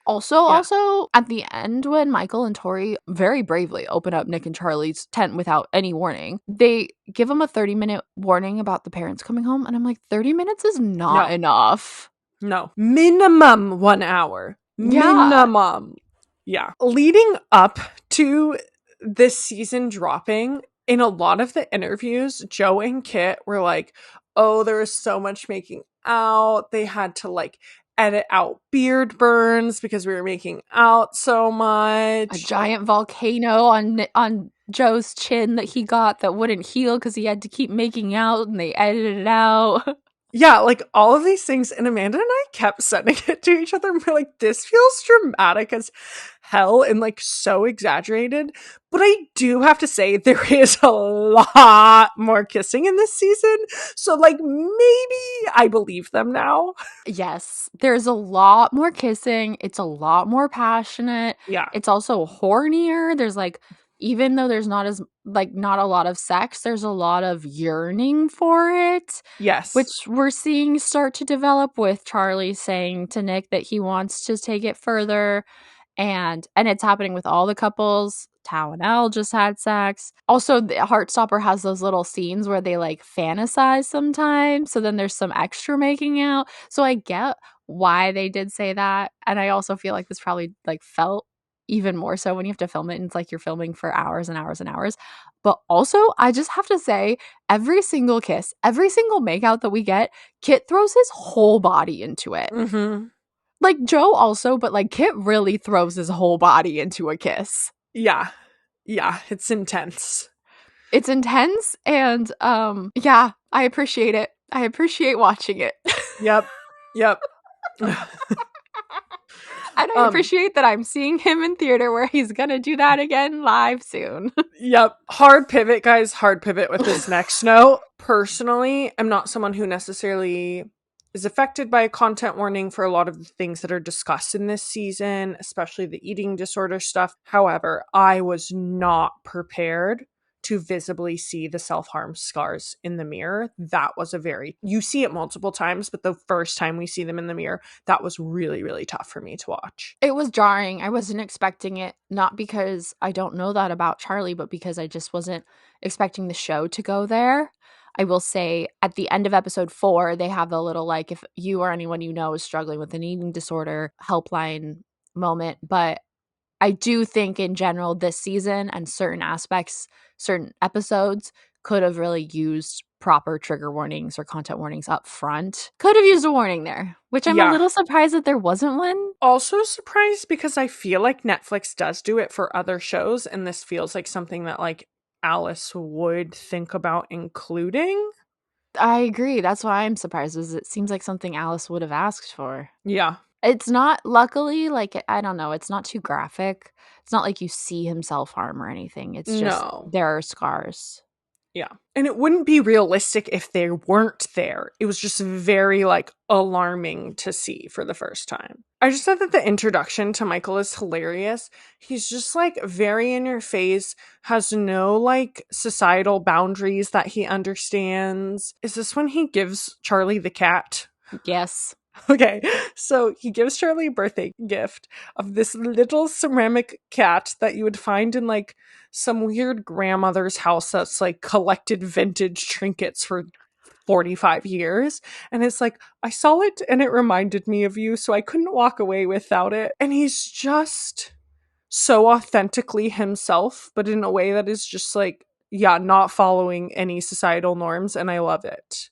Also, at the end, when Michael and Tori very bravely open up Nick and Charlie's tent without any warning, they give them a 30-minute warning about the parents coming home. And I'm like, 30 minutes is not enough. No. Minimum 1 hour. Minimum. Yeah. Leading up to this season dropping, in a lot of the interviews, Joe and Kit were like, oh, there was so much making out. They had to like edit out beard burns because we were making out so much. A giant volcano on Joe's chin that he got that wouldn't heal because he had to keep making out, and they edited it out. Yeah, like all of these things, and Amanda and I kept sending it to each other, and we're like, this feels dramatic as hell and like so exaggerated. But I do have to say, there is a lot more kissing in this season. So, like, maybe I believe them now. Yes, there's a lot more kissing. It's a lot more passionate. Yeah. It's also hornier. There's like, even though there's not as like not a lot of sex, there's a lot of yearning for it, which Yes. we're seeing start to develop with Charlie saying to Nick that he wants to take it further. And it's happening with all the couples. Tao and Elle just had sex. Also, the Heartstopper has those little scenes where they like fantasize sometimes. So then there's some extra making out. So I get why they did say that. And I also feel like this probably like felt even more so when you have to film it and it's like you're filming for hours and hours and hours. But also, I just have to say, every single kiss, every single makeout that we get, Kit throws his whole body into it. Mm-hmm. Like Joe also, but like Kit really throws his whole body into a kiss. Yeah. Yeah. It's intense. It's intense and yeah, I appreciate it. I appreciate watching it. Yep. Yep. And I appreciate that I'm seeing him in theater where he's gonna do that again live soon. Yep. Hard pivot, guys. Hard pivot with this next note. Personally, I'm not someone who necessarily is affected by a content warning for a lot of the things that are discussed in this season, especially the eating disorder stuff. However, I was not prepared to visibly see the self-harm scars in the mirror. That was you see it multiple times, but the first time we see them in the mirror, that was really, really tough for me to watch. It was jarring. I wasn't expecting it, not because I don't know that about Charlie, but because I just wasn't expecting the show to go there. I will say at the end of episode 4, they have the little like, if you or anyone you know is struggling with an eating disorder helpline moment. But I do think in general, this season and certain aspects, certain episodes could have really used proper trigger warnings or content warnings up front. Could have used a warning there, which I'm a little surprised that there wasn't one. Also surprised because I feel like Netflix does do it for other shows, and this feels like something that like Alice would think about including. I agree. That's why I'm surprised, is it seems like something Alice would have asked for. Yeah. It's not, luckily, like, I don't know, it's not too graphic. It's not like you see him self-harm or anything. It's just there are scars. Yeah. And it wouldn't be realistic if they weren't there. It was just very, like, alarming to see for the first time. I just thought that the introduction to Michael is hilarious. He's just, like, very in your face, has no, like, societal boundaries that he understands. Is this when he gives Charlie the cat? Yes. Okay, so he gives Charlie a birthday gift of this little ceramic cat that you would find in like some weird grandmother's house that's like collected vintage trinkets for 45 years. And it's like, I saw it and it reminded me of you, so I couldn't walk away without it. And he's just so authentically himself, but in a way that is just like, yeah, not following any societal norms. And I love it.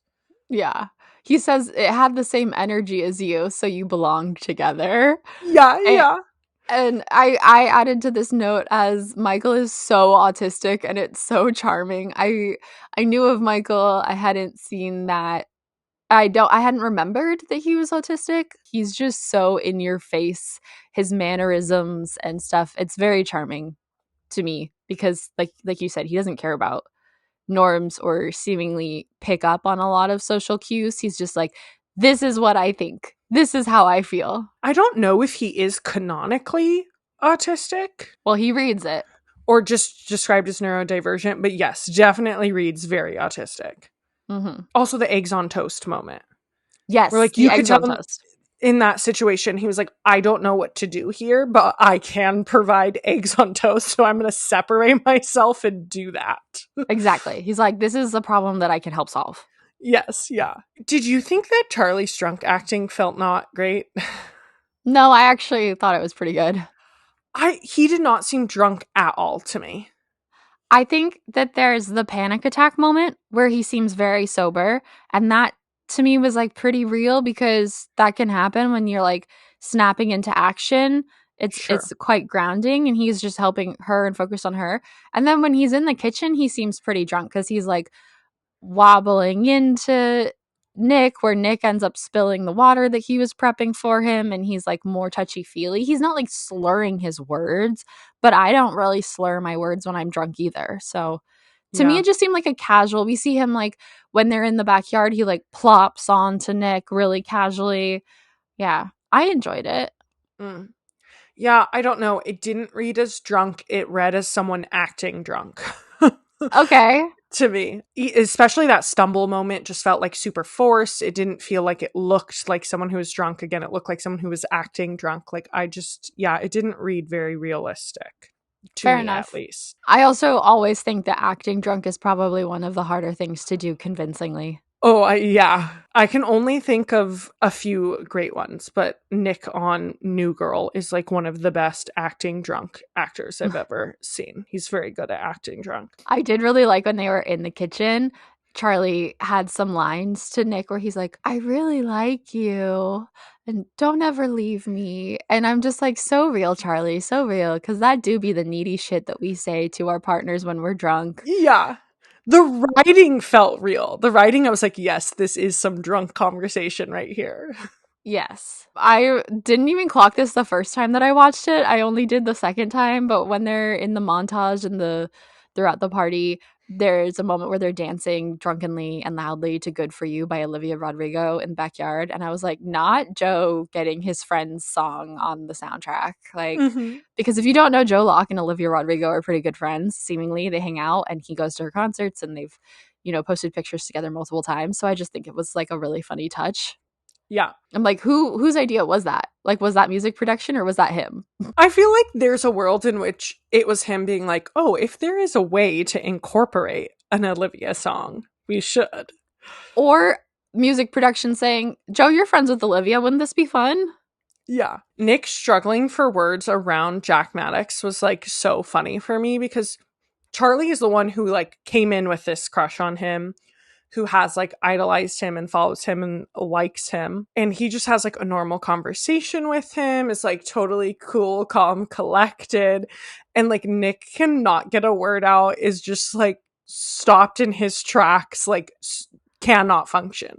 Yeah. He says it had the same energy as you, so you belonged together. Yeah. And I added to this note as Michael is so autistic and it's so charming. I knew of Michael. I hadn't seen that. I hadn't remembered that he was autistic. He's just so in your face, his mannerisms and stuff. It's very charming to me because like you said, he doesn't care about norms or seemingly pick up on a lot of social cues. He's just like, this is what I think. This is how I feel. I don't know if he is canonically autistic. Well, he reads it. Or just described as neurodivergent, but yes, definitely reads very autistic. Mm-hmm. Also the eggs on toast moment. Yes, where, like, you could tell him in that situation, he was like, I don't know what to do here, but I can provide eggs on toast, so I'm going to separate myself and do that. Exactly. He's like, this is a problem that I can help solve. Yes, yeah. Did you think that Charlie's drunk acting felt not great? No, I actually thought it was pretty good. He did not seem drunk at all to me. I think that there's the panic attack moment where he seems very sober, and that to me was like pretty real because that can happen when you're like snapping into action. It's quite grounding, and he's just helping her and focus on her. And then when he's in the kitchen, he seems pretty drunk because he's like wobbling into Nick, where Nick ends up spilling the water that he was prepping for him, and he's like more touchy-feely. He's not like slurring his words, but I don't really slur my words when I'm drunk either. So to me, it just seemed like a casual. We see him like when they're in the backyard, he like plops onto Nick really casually. Yeah, I enjoyed it. Mm. Yeah, I don't know. It didn't read as drunk. It read as someone acting drunk. Okay. To me, especially that stumble moment just felt like super forced. It didn't feel like it looked like someone who was drunk. Again, it looked like someone who was acting drunk. Like it didn't read very realistic to Fair me, enough. at least. I also always think that acting drunk is probably one of the harder things to do convincingly. Oh, I can only think of a few great ones, but Nick on New Girl is like one of the best acting drunk actors I've ever seen. He's very good at acting drunk. I did really like when they were in the kitchen. Charlie had some lines to Nick where he's like, I really like you and don't ever leave me. And I'm just like, so real, Charlie, so real. Because that do be the needy shit that we say to our partners when we're drunk. Yeah. The writing felt real. The writing, I was like, yes, this is some drunk conversation right here. Yes. I didn't even clock this the first time that I watched it. I only did the second time, but when they're in the montage and they're at the party, there's a moment where they're dancing drunkenly and loudly to Good For You by Olivia Rodrigo in the backyard. And I was like, not Joe getting his friend's song on the soundtrack. Like, because if you don't know, Joe Locke and Olivia Rodrigo are pretty good friends. Seemingly, they hang out and he goes to her concerts and they've, posted pictures together multiple times. So I just think it was like a really funny touch. Yeah. I'm like, whose idea was that? Like, was that music production or was that him? I feel like there's a world in which it was him being like, oh, if there is a way to incorporate an Olivia song, we should. Or music production saying, Joe, you're friends with Olivia. Wouldn't this be fun? Yeah. Nick struggling for words around Jack Maddox was like so funny for me because Charlie is the one who like came in with this crush on him, who has like idolized him and follows him and likes him. And he just has like a normal conversation with him. It's like totally cool, calm, collected. And like Nick cannot get a word out, is just like stopped in his tracks, like cannot function.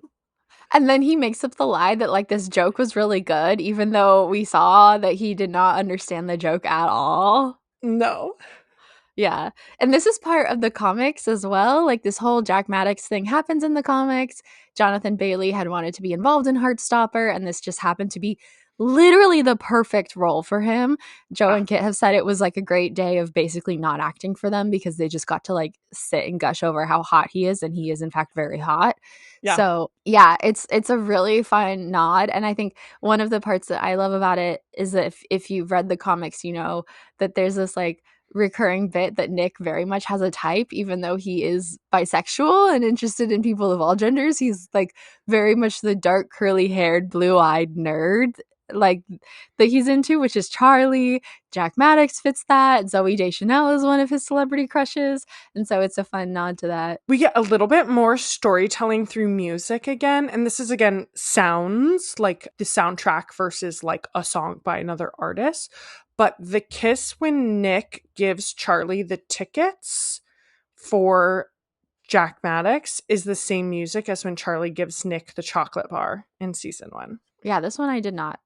And then he makes up the lie that like this joke was really good, even though we saw that he did not understand the joke at all. No. Yeah. And this is part of the comics as well. Like this whole Jack Maddox thing happens in the comics. Jonathan Bailey had wanted to be involved in Heartstopper, and this just happened to be literally the perfect role for him. Joe and Kit have said it was like a great day of basically not acting for them because they just got to like sit and gush over how hot he is, and he is in fact very hot. Yeah. So yeah, it's a really fun nod. And I think one of the parts that I love about it is that if you've read the comics, you know that there's this like recurring bit that Nick very much has a type, even though he is bisexual and interested in people of all genders. He's like very much the dark curly haired blue-eyed nerd like that he's into, which is Charlie. Jack Maddox fits that. Zoe Deschanel is one of his celebrity crushes, and so it's a fun nod to that. We get a little bit more storytelling through music again, and this is again sounds like the soundtrack versus like a song by another artist. But the kiss when Nick gives Charlie the tickets for Jack Maddox is the same music as when Charlie gives Nick the chocolate bar in season 1. Yeah, this one I did not.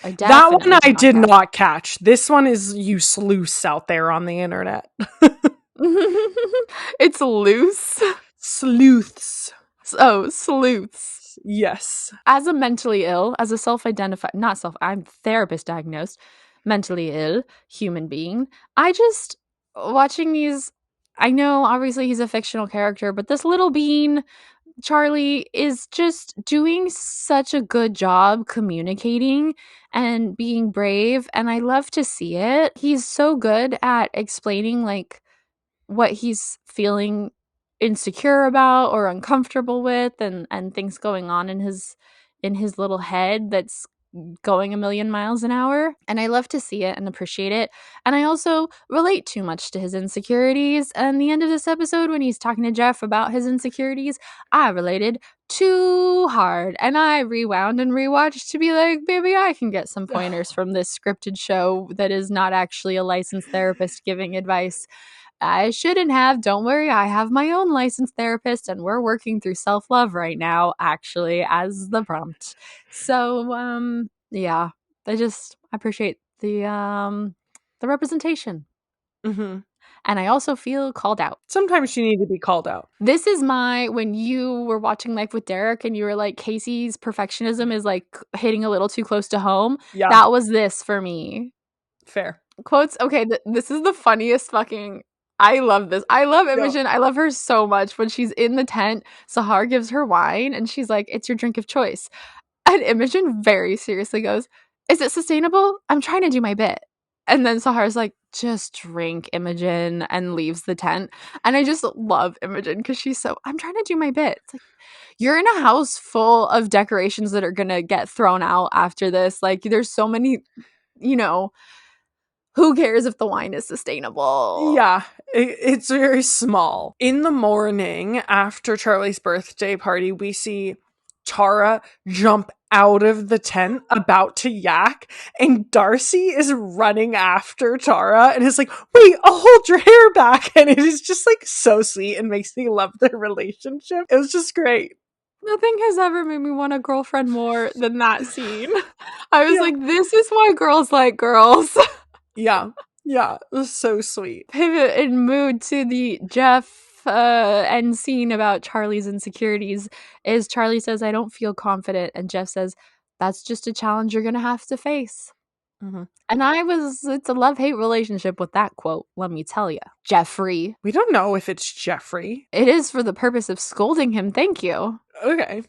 That one I did not catch. This one is you sleuths out there on the internet. It's loose. Sleuths. Oh, sleuths. Yes. As a mentally ill, as a I'm therapist diagnosed, mentally ill human being, I just, watching these, I know obviously he's a fictional character, but this little bean, Charlie, is just doing such a good job communicating and being brave, and I love to see it. He's so good at explaining like what he's feeling insecure about or uncomfortable with, and things going on in his little head that's going a million miles an hour. And I love to see it and appreciate it. And I also relate too much to his insecurities. And the end of this episode, when he's talking to Jeff about his insecurities, I related too hard. And I rewound and rewatched to be like, maybe I can get some pointers from this scripted show that is not actually a licensed therapist giving advice. I shouldn't have. Don't worry. I have my own licensed therapist and we're working through self-love right now, actually, as the prompt. So, yeah, I appreciate the representation. Mm-hmm. And I also feel called out. Sometimes you need to be called out. This is when you were watching Life with Derek and you were like, Casey's perfectionism is like hitting a little too close to home. Yeah. That was this for me. Fair. Quotes. Okay, this is the funniest fucking. I love this. I love Imogen. I love her so much. When she's in the tent, Sahar gives her wine and she's like, it's your drink of choice. And Imogen very seriously goes, is it sustainable? I'm trying to do my bit. And then Sahar's like, just drink, Imogen, and leaves the tent. And I just love Imogen because I'm trying to do my bit. It's like, you're in a house full of decorations that are going to get thrown out after this. Like, there's so many, who cares if the wine is sustainable? Yeah, it's very small. In the morning after Charlie's birthday party, we see Tara jump out of the tent about to yak, and Darcy is running after Tara and is like, wait, I'll hold your hair back. And it is just like so sweet and makes me love their relationship. It was just great. Nothing has ever made me want a girlfriend more than that scene. I was like, this is why girls like girls. Yeah, it was so sweet. Pivot in mood to the Jeff end scene about Charlie's insecurities is Charlie says, I don't feel confident. And Jeff says, that's just a challenge you're going to have to face. Mm-hmm. And it's a love-hate relationship with that quote, let me tell you. Jeffrey. We don't know if it's Jeffrey. It is for the purpose of scolding him, thank you. Okay.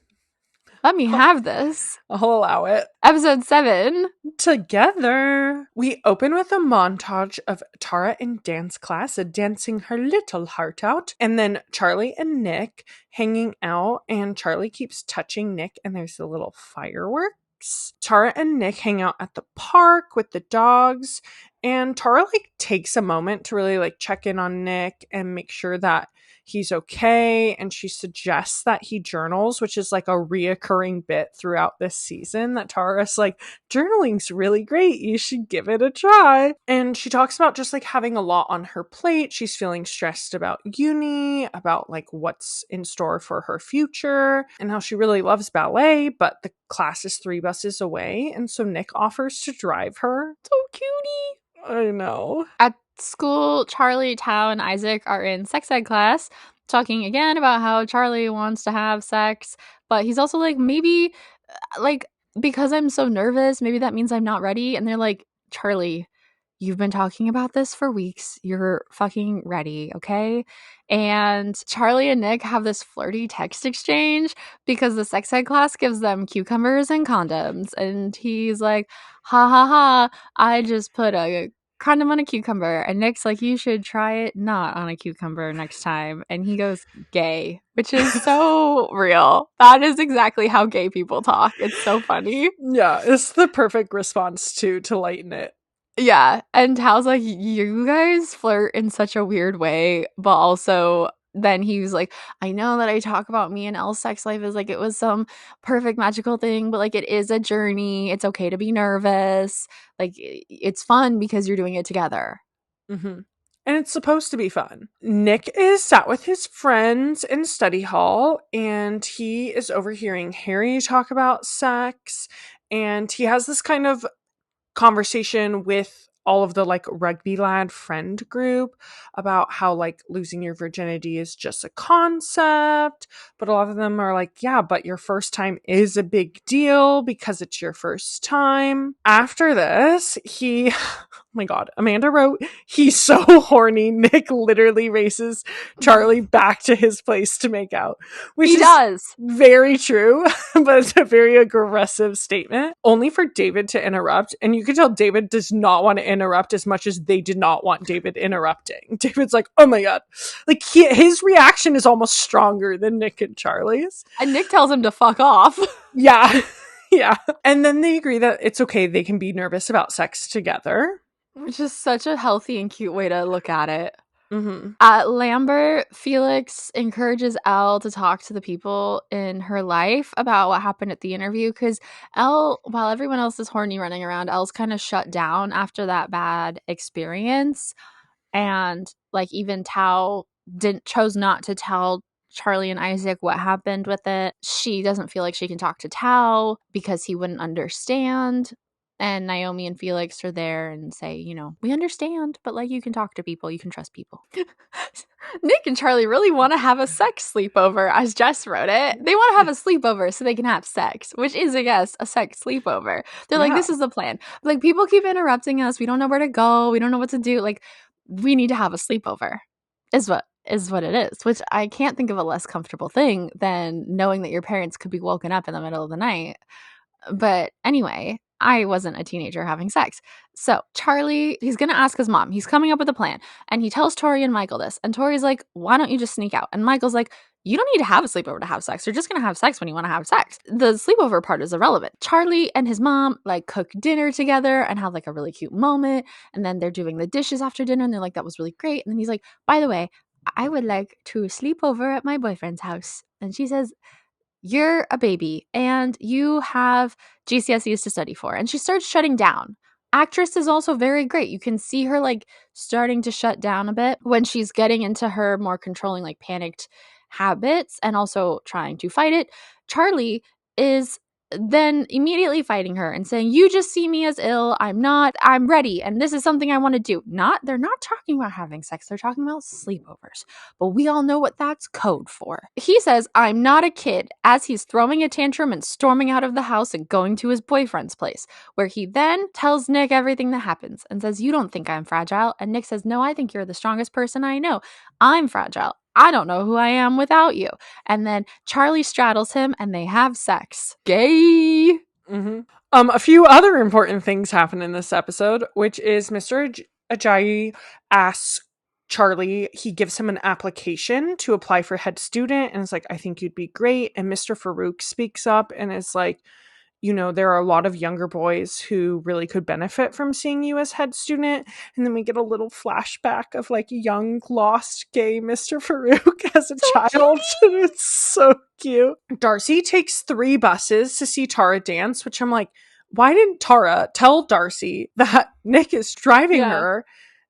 Let me have this. I'll allow it. Episode 7. Together. We open with a montage of Tara in dance class, dancing her little heart out. And then Charlie and Nick hanging out. And Charlie keeps touching Nick. And there's a little fireworks. Tara and Nick hang out at the park with the dogs. And Tara takes a moment to really check in on Nick and make sure that he's okay, and she suggests that he journals, which is a reoccurring bit throughout this season, that Tara's journaling's really great, you should give it a try. And she talks about just having a lot on her plate. She's feeling stressed about uni, about what's in store for her future, and how she really loves ballet, but the class is 3 buses away, and so Nick offers to drive her. So cutie. I know. At school, Charlie, Tao, and Isaac are in sex ed class, talking again about how Charlie wants to have sex, but he's also maybe, because I'm so nervous, maybe that means I'm not ready. And they're like, Charlie, you've been talking about this for weeks. You're fucking ready, okay? And Charlie and Nick have this flirty text exchange because the sex ed class gives them cucumbers and condoms. And he's like, ha ha ha, I just put a condom on a cucumber. And Nick's like, you should try it not on a cucumber next time. And he goes, gay, which is so real. That is exactly how gay people talk. It's so funny. Yeah, it's the perfect response to lighten it. Yeah, and Tao's like, you guys flirt in such a weird way, but also then he was like, I know that I talk about me and Elle's sex life as it was some perfect magical thing, but it is a journey. It's okay to be nervous. It's fun because you're doing it together. Mm-hmm. And it's supposed to be fun. Nick is sat with his friends in study hall, and he is overhearing Harry talk about sex, and he has this kind of conversation with all of the rugby lad friend group about how losing your virginity is just a concept, but a lot of them are yeah, but your first time is a big deal because it's your first time. After this, oh my god, Amanda wrote, he's so horny. Nick literally races Charlie back to his place to make out, which he does. Very true, but it's a very aggressive statement, only for David to interrupt. And you can tell David does not want to interrupt as much as they did not want David interrupting. David's like, oh my god, his reaction is almost stronger than Nick and Charlie's. And Nick tells him to fuck off. Yeah. Yeah. And then they agree that it's okay, they can be nervous about sex together. Which is such a healthy and cute way to look at it. Mm-hmm. At Lambert, Felix encourages Elle to talk to the people in her life about what happened at the interview, because Elle, while everyone else is horny running around, Elle's kind of shut down after that bad experience. And like even Tao chose not to tell Charlie and Isaac what happened with it. She doesn't feel like she can talk to Tao because he wouldn't understand. And Naomi and Felix are there and say, you know, we understand, but like you can talk to people, you can trust people. Nick and Charlie really want to have a sex sleepover, as Jess wrote it. They want to have a sleepover so they can have sex, which is, I guess, a sex sleepover. They're like, this is the plan. Like, people keep interrupting us. We don't know where to go. We don't know what to do. Like, we need to have a sleepover, is what it is, which I can't think of a less comfortable thing than knowing that your parents could be woken up in the middle of the night. But anyway, I wasn't a teenager having sex. So Charlie, he's going to ask his mom. He's coming up with a plan. And he tells Tori and Michael this. And Tori's like, why don't you just sneak out? And Michael's like, you don't need to have a sleepover to have sex. You're just going to have sex when you want to have sex. The sleepover part is irrelevant. Charlie and his mom like cook dinner together and have like a really cute moment. And then they're doing the dishes after dinner. And they're like, that was really great. And then he's like, by the way, I would like to sleep over at my boyfriend's house. And she says, you're a baby and you have GCSEs to study for. And she starts shutting down. Actress is also very great. You can see her like starting to shut down a bit when she's getting into her more controlling, like panicked habits and also trying to fight it. Charlie is then immediately fighting her and saying, you just see me as ill. I'm ready. And this is something I want to do. They're not talking about having sex. They're talking about sleepovers. But we all know what that's code for. He says, I'm not a kid, as he's throwing a tantrum and storming out of the house and going to his boyfriend's place, where he then tells Nick everything that happens and says, you don't think I'm fragile. And Nick says, no, I think you're the strongest person I know. I'm fragile. I don't know who I am without you. And then Charlie straddles him and they have sex. Gay. Mm-hmm. A few other important things happen in this episode, which is Mr. Ajayi asks Charlie, he gives him an application to apply for head student and is like, I think you'd be great. And Mr. Farouk speaks up and is like, you know, there are a lot of younger boys who really could benefit from seeing you as head student. And then we get a little flashback of like young, lost, gay Mr. Farouk as a child. It's so cute. Darcy takes 3 buses to see Tara dance, which I'm like, why didn't Tara tell Darcy that Nick is driving her?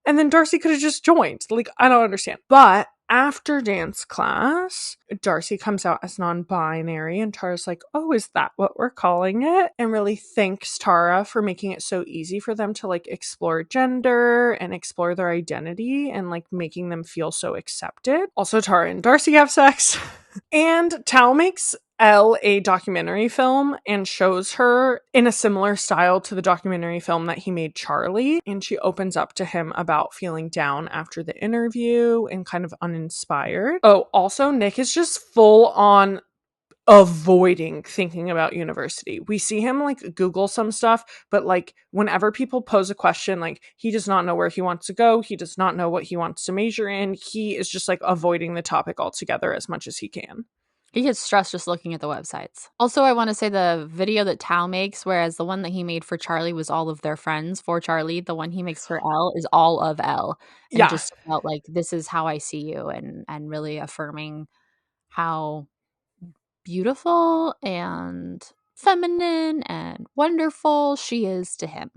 And then Darcy could have just joined. Like, I don't understand. But after dance class, Darcy comes out as non-binary and Tara's like, oh, is that what we're calling it? And really thanks Tara for making it so easy for them to like explore gender and explore their identity and like making them feel so accepted. Also, Tara and Darcy have sex. And Tao makes Elle a documentary film and shows her in a similar style to the documentary film that he made Charlie. And she opens up to him about feeling down after the interview and kind of uninspired. Oh, also Nick is just full on avoiding thinking about university. We see him like Google some stuff, but like whenever people pose a question, like he does not know where he wants to go. He does not know what he wants to major in. He is just like avoiding the topic altogether as much as he can. He gets stressed just looking at the websites. Also, I want to say the video that Tao makes, whereas the one that he made for Charlie was all of their friends for Charlie, the one he makes for Elle is all of Elle. And just felt like, this is how I see you, and really affirming how beautiful and feminine and wonderful she is to him.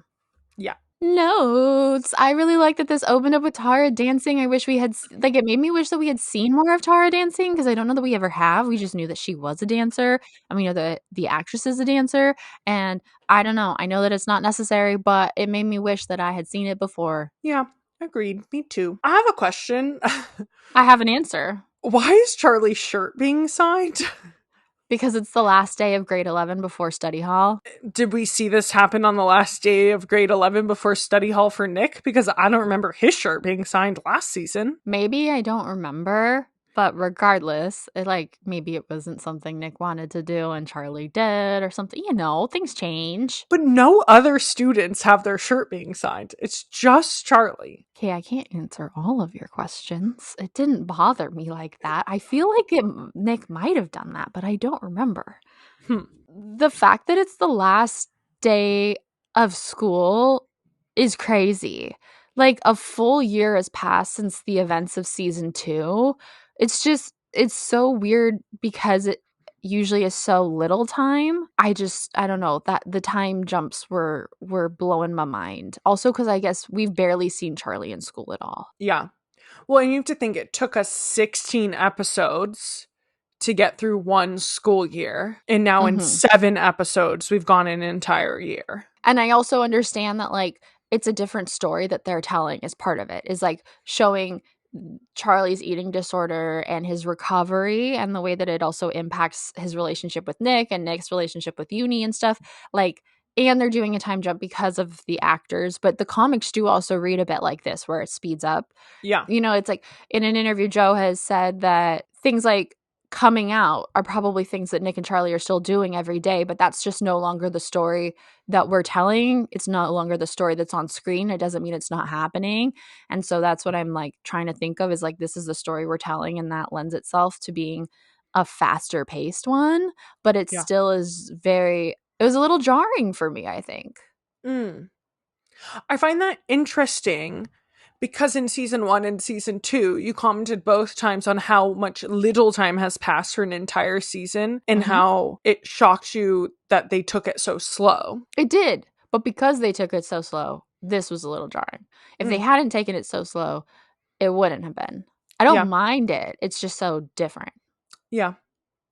Yeah. Notes. I really like that this opened up with Tara dancing. I wish we had, like, it made me wish that we had seen more of Tara dancing, because I don't know that we ever have. We just knew that she was a dancer, and we know that the actress is a dancer, and I don't know. I know that it's not necessary, but it made me wish that I had seen it before. Yeah, agreed. Me too. I have a question. I have an answer. Why is Charlie's shirt being signed? Because it's the last day of grade 11 before study hall. Did we see this happen on the last day of grade 11 before study hall for Nick? Because I don't remember his shirt being signed last season. Maybe, I don't remember. But regardless, maybe it wasn't something Nick wanted to do and Charlie did or something. You know, things change. But no other students have their shirt being signed. It's just Charlie. Okay, I can't answer all of your questions. It didn't bother me like that. I feel like Nick might have done that, but I don't remember. The fact that it's the last day of school is crazy. Like, a full year has passed since the events of season 2. It's so weird because usually is so little time. I don't know, that the time jumps were blowing my mind. Also because I guess we've barely seen Charlie in school at all. Yeah. Well, and you have to think it took us 16 episodes to get through one school year. And now in 7 episodes, we've gone an entire year. And I also understand that, like, it's a different story that they're telling as part of it, is like showing Charlie's eating disorder and his recovery, and the way that it also impacts his relationship with Nick and Nick's relationship with Uni and stuff. Like, and they're doing a time jump because of the actors, but the comics do also read a bit like this, where it speeds up. Yeah. You know, it's like in an interview, Joe has said that things like coming out are probably things that Nick and Charlie are still doing every day, but that's just no longer the story that we're telling. It's no longer the story that's on screen. It doesn't mean it's not happening. And so that's what I'm like trying to think of, is like, this is the story we're telling, and that lends itself to being a faster paced one, but it still is it was a little jarring for me, I think. I find that interesting because in season 1 and season 2, you commented both times on how much little time has passed for an entire season and how it shocked you that they took it so slow. It did. But because they took it so slow, this was a little jarring. If they hadn't taken it so slow, it wouldn't have been. I don't mind it. It's just so different. Yeah,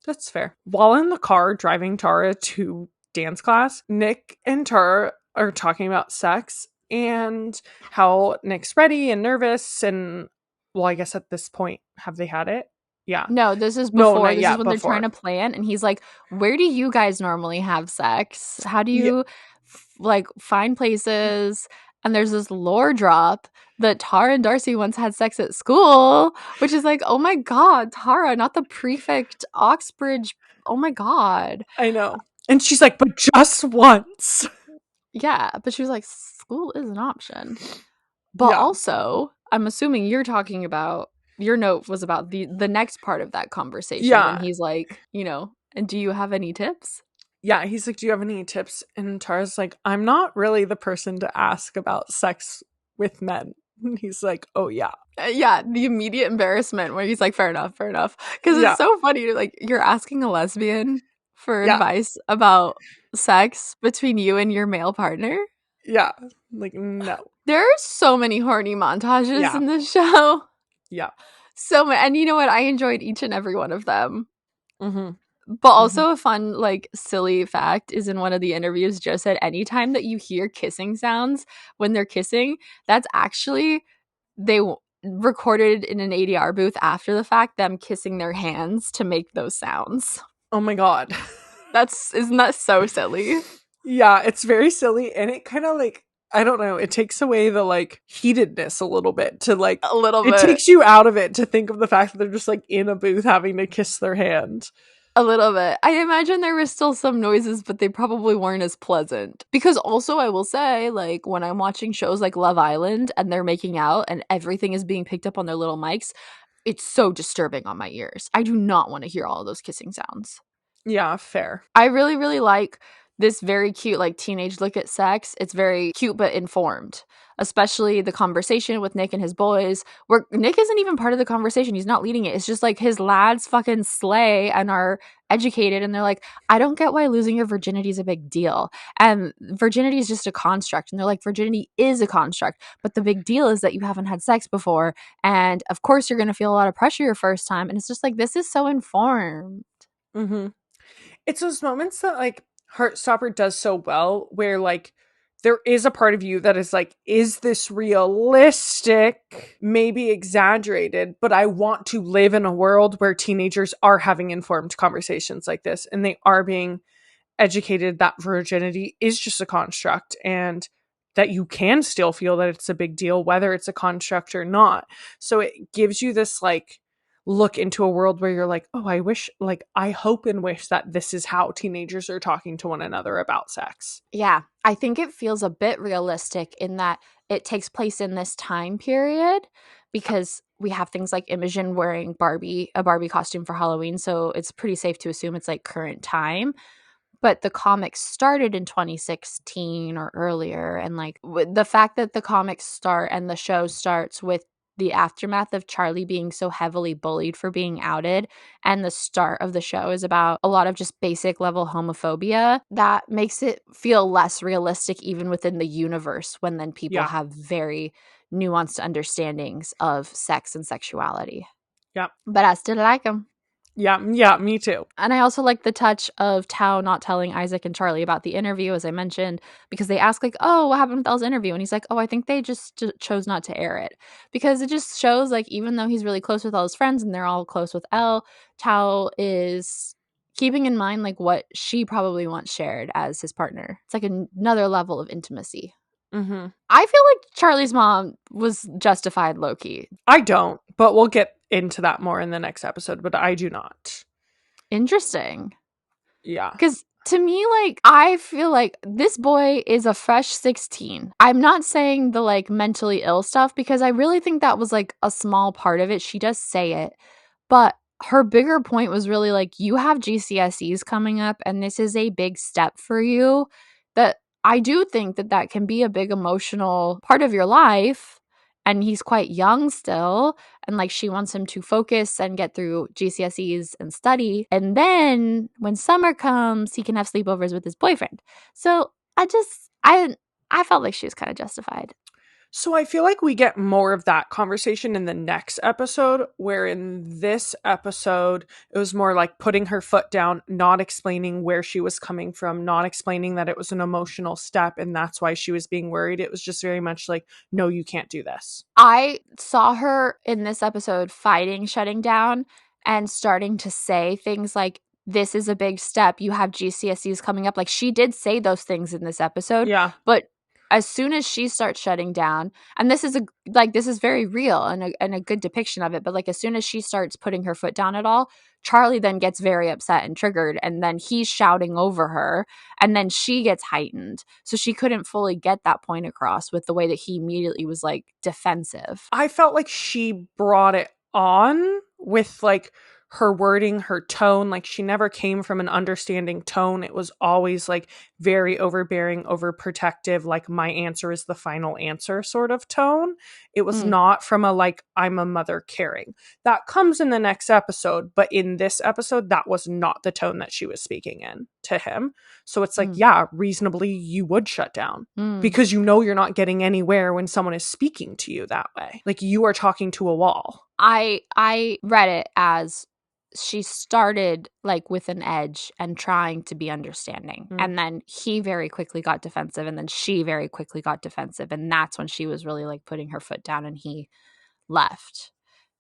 that's fair. While in the car driving Tara to dance class, Nick and Tara are talking about sex and how Nick's ready and nervous, and well, I guess at this point, have they had it? Yeah. No, this is before. No, this is when they're trying to plan, and he's like, where do you guys normally have sex? How do you like find places? And there's this lore drop that Tara and Darcy once had sex at school, which is like, oh my god, Tara, not the prefect Oxbridge. Oh my god. I know. And she's like, but just once. Yeah, but she was like, school is an option. But also, I'm assuming you're talking about, your note was about the next part of that conversation. Yeah. When he's like, you know, and do you have any tips? Yeah, he's like, do you have any tips? And Tara's like, I'm not really the person to ask about sex with men. And he's like, oh yeah. Yeah, the immediate embarrassment where he's like, fair enough. Because it's so funny, like, you're asking a lesbian for advice about sex between you and your male partner. Yeah, like, no. There are so many horny montages in this show. Yeah. So many. And you know what? I enjoyed each and every one of them. But also a fun, like, silly fact is, in one of the interviews, Joe said anytime that you hear kissing sounds when they're kissing, that's actually, they recorded in an ADR booth after the fact, them kissing their hands to make those sounds. Oh my god. Isn't that so silly? Yeah, it's very silly, and it kind of, like, I don't know, it takes away the, like, heatedness a little bit to, like, a little bit. It takes you out of it to think of the fact that they're just, like, in a booth having to kiss their hand. A little bit. I imagine there was still some noises, but they probably weren't as pleasant. Because also, I will say, like, when I'm watching shows like Love Island and they're making out and everything is being picked up on their little mics, it's so disturbing on my ears. I do not want to hear all of those kissing sounds. Yeah, fair. I really, really like this very cute, like, teenage look at sex. It's very cute but informed. Especially the conversation with Nick and his boys, where Nick isn't even part of the conversation. He's not leading it. It's just like his lads fucking slay and are educated, and they're like, I don't get why losing your virginity is a big deal. And virginity is just a construct. And they're like, virginity is a construct, but the big deal is that you haven't had sex before. And of course you're going to feel a lot of pressure your first time. And it's just like, this is so informed. It's those moments that, like, Heartstopper does so well, where, like, there is a part of you that is like, is this realistic? Maybe exaggerated, but I want to live in a world where teenagers are having informed conversations like this, and they are being educated that virginity is just a construct, and that you can still feel that it's a big deal, whether it's a construct or not. So it gives you this, like, look into a world where you're like, oh, I hope and wish that this is how teenagers are talking to one another about sex. Yeah, I think it feels a bit realistic in that it takes place in this time period, because we have things like Imogen wearing a Barbie costume for Halloween, so it's pretty safe to assume it's like current time. But the comics started in 2016 or earlier, and like the fact that the comics start and the show starts with the aftermath of Charlie being so heavily bullied for being outed, and the start of the show is about a lot of just basic level homophobia, that makes it feel less realistic even within the universe when then people Yeah. have very nuanced understandings of sex and sexuality. Yeah. But I still like him. Yeah, me too. And I also like the touch of Tao not telling Isaac and Charlie about the interview, as I mentioned, because they ask like, oh, what happened with Elle's interview? And he's like, oh, I think they just chose not to air it. Because it just shows like, even though he's really close with all his friends and they're all close with Elle, Tao is keeping in mind like what she probably wants shared as his partner. It's like another level of intimacy. Mm-hmm. I feel like Charlie's mom was justified low-key. I don't, but we'll get into that more in the next episode, but I do not. Interesting. Yeah. Because to me, like, I feel like this boy is a fresh 16. I'm not saying the, like, mentally ill stuff because I really think that was, like, a small part of it. She does say it. But her bigger point was really, like, you have GCSEs coming up and this is a big step for you. That I do think that that can be a big emotional part of your life. And he's quite young still. And like she wants him to focus and get through GCSEs and study. And then when summer comes, he can have sleepovers with his boyfriend. So I felt like she was kind of justified. So I feel like we get more of that conversation in the next episode, where in this episode, it was more like putting her foot down, not explaining where she was coming from, not explaining that it was an emotional step and that's why she was being worried. It was just very much like, no, you can't do this. I saw her in this episode fighting shutting down and starting to say things like, this is a big step. You have GCSEs coming up. Like she did say those things in this episode. Yeah. But as soon as she starts shutting down, and this is very real and a good depiction of it, but like as soon as she starts putting her foot down at all, Charlie then gets very upset and triggered, and then he's shouting over her, and then she gets heightened. So she couldn't fully get that point across with the way that he immediately was like defensive. I felt like she brought it on with like her wording, her tone. Like she never came from an understanding tone. It was always like very overbearing, overprotective, like my answer is the final answer sort of tone. It was not from a like, I'm a mother caring. That comes in the next episode, but in this episode, that was not the tone that she was speaking in to him. So it's like, yeah, reasonably you would shut down because you know you're not getting anywhere when someone is speaking to you that way. Like you are talking to a wall. I read it as she started like with an edge and trying to be understanding. And then he very quickly got defensive, and then she very quickly got defensive. And that's when she was really like putting her foot down and he left.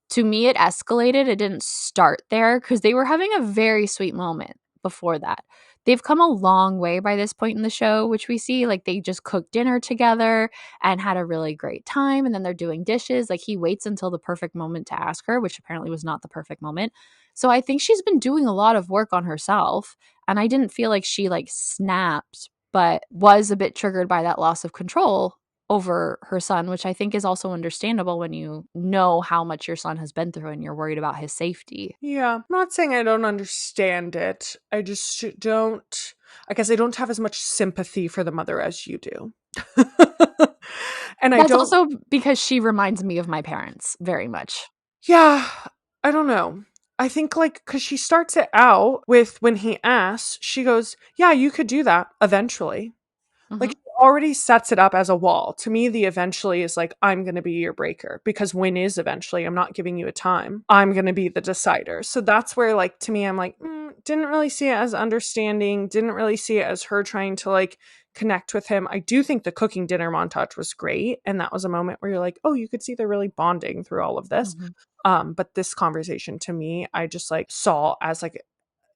To me, it escalated. It didn't start there because they were having a very sweet moment before that. They've come a long way by this point in the show, which we see like they just cooked dinner together and had a really great time. And then they're doing dishes. Like he waits until the perfect moment to ask her, which apparently was not the perfect moment. So I think she's been doing a lot of work on herself. And I didn't feel like she like snapped, but was a bit triggered by that loss of control over her son, which I think is also understandable when you know how much your son has been through and you're worried about his safety. Yeah, I'm not saying I don't understand it. I just don't, I guess I don't have as much sympathy for the mother as you do. And that's also because she reminds me of my parents very much. Yeah, I don't know. I think like, because she starts it out with when he asks, she goes, yeah, you could do that eventually. Like she already sets it up as a wall. To me, the eventually is like, I'm going to be your breaker, because when is eventually? I'm not giving you a time. I'm going to be the decider. So that's where like, to me, I'm like, didn't really see it as understanding. Didn't really see it as her trying to like connect with him. I do think the cooking dinner montage was great. And that was a moment where you're like, oh, you could see they're really bonding through all of this. But this conversation to me, I just like saw as like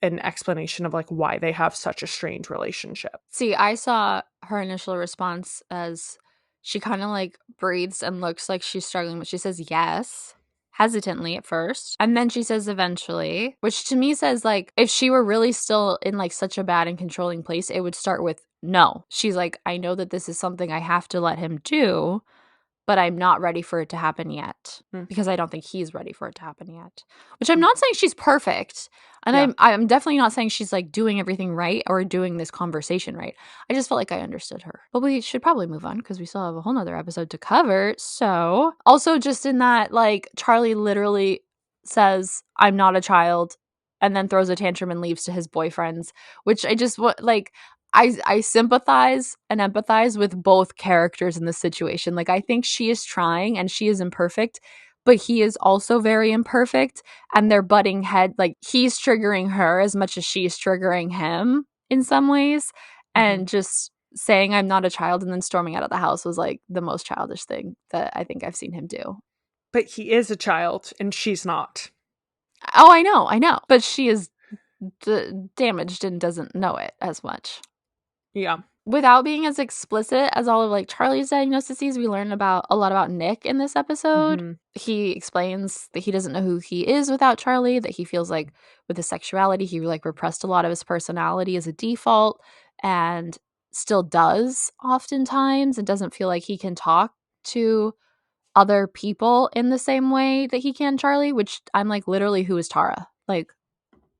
an explanation of like why they have such a strange relationship. See, I saw her initial response as she kind of like breathes and looks like she's struggling, but she says yes, hesitantly at first. And then she says eventually, which to me says like if she were really still in like such a bad and controlling place, it would start with no. She's like, I know that this is something I have to let him do, but I'm not ready for it to happen yet because I don't think he's ready for it to happen yet. Which I'm not saying she's perfect. And I'm definitely not saying she's like doing everything right or doing this conversation right. I just felt like I understood her. But we should probably move on because we still have a whole nother episode to cover. So also just in that, like, Charlie literally says, I'm not a child, and then throws a tantrum and leaves to his boyfriends, which I just like, I sympathize and empathize with both characters in this situation. Like, I think she is trying and she is imperfect, but he is also very imperfect, and they're butting head. Like, he's triggering her as much as she's triggering him in some ways. And just saying I'm not a child and then storming out of the house was like the most childish thing that I think I've seen him do. But he is a child and she's not. Oh, I know. But she is damaged and doesn't know it as much. Yeah. Without being as explicit as all of like Charlie's diagnoses, we learn about a lot about Nick in this episode. He explains that he doesn't know who he is without Charlie, that he feels like with his sexuality, he like repressed a lot of his personality as a default and still does oftentimes, and doesn't feel like he can talk to other people in the same way that he can Charlie, which I'm like, literally, who is Tara? Like,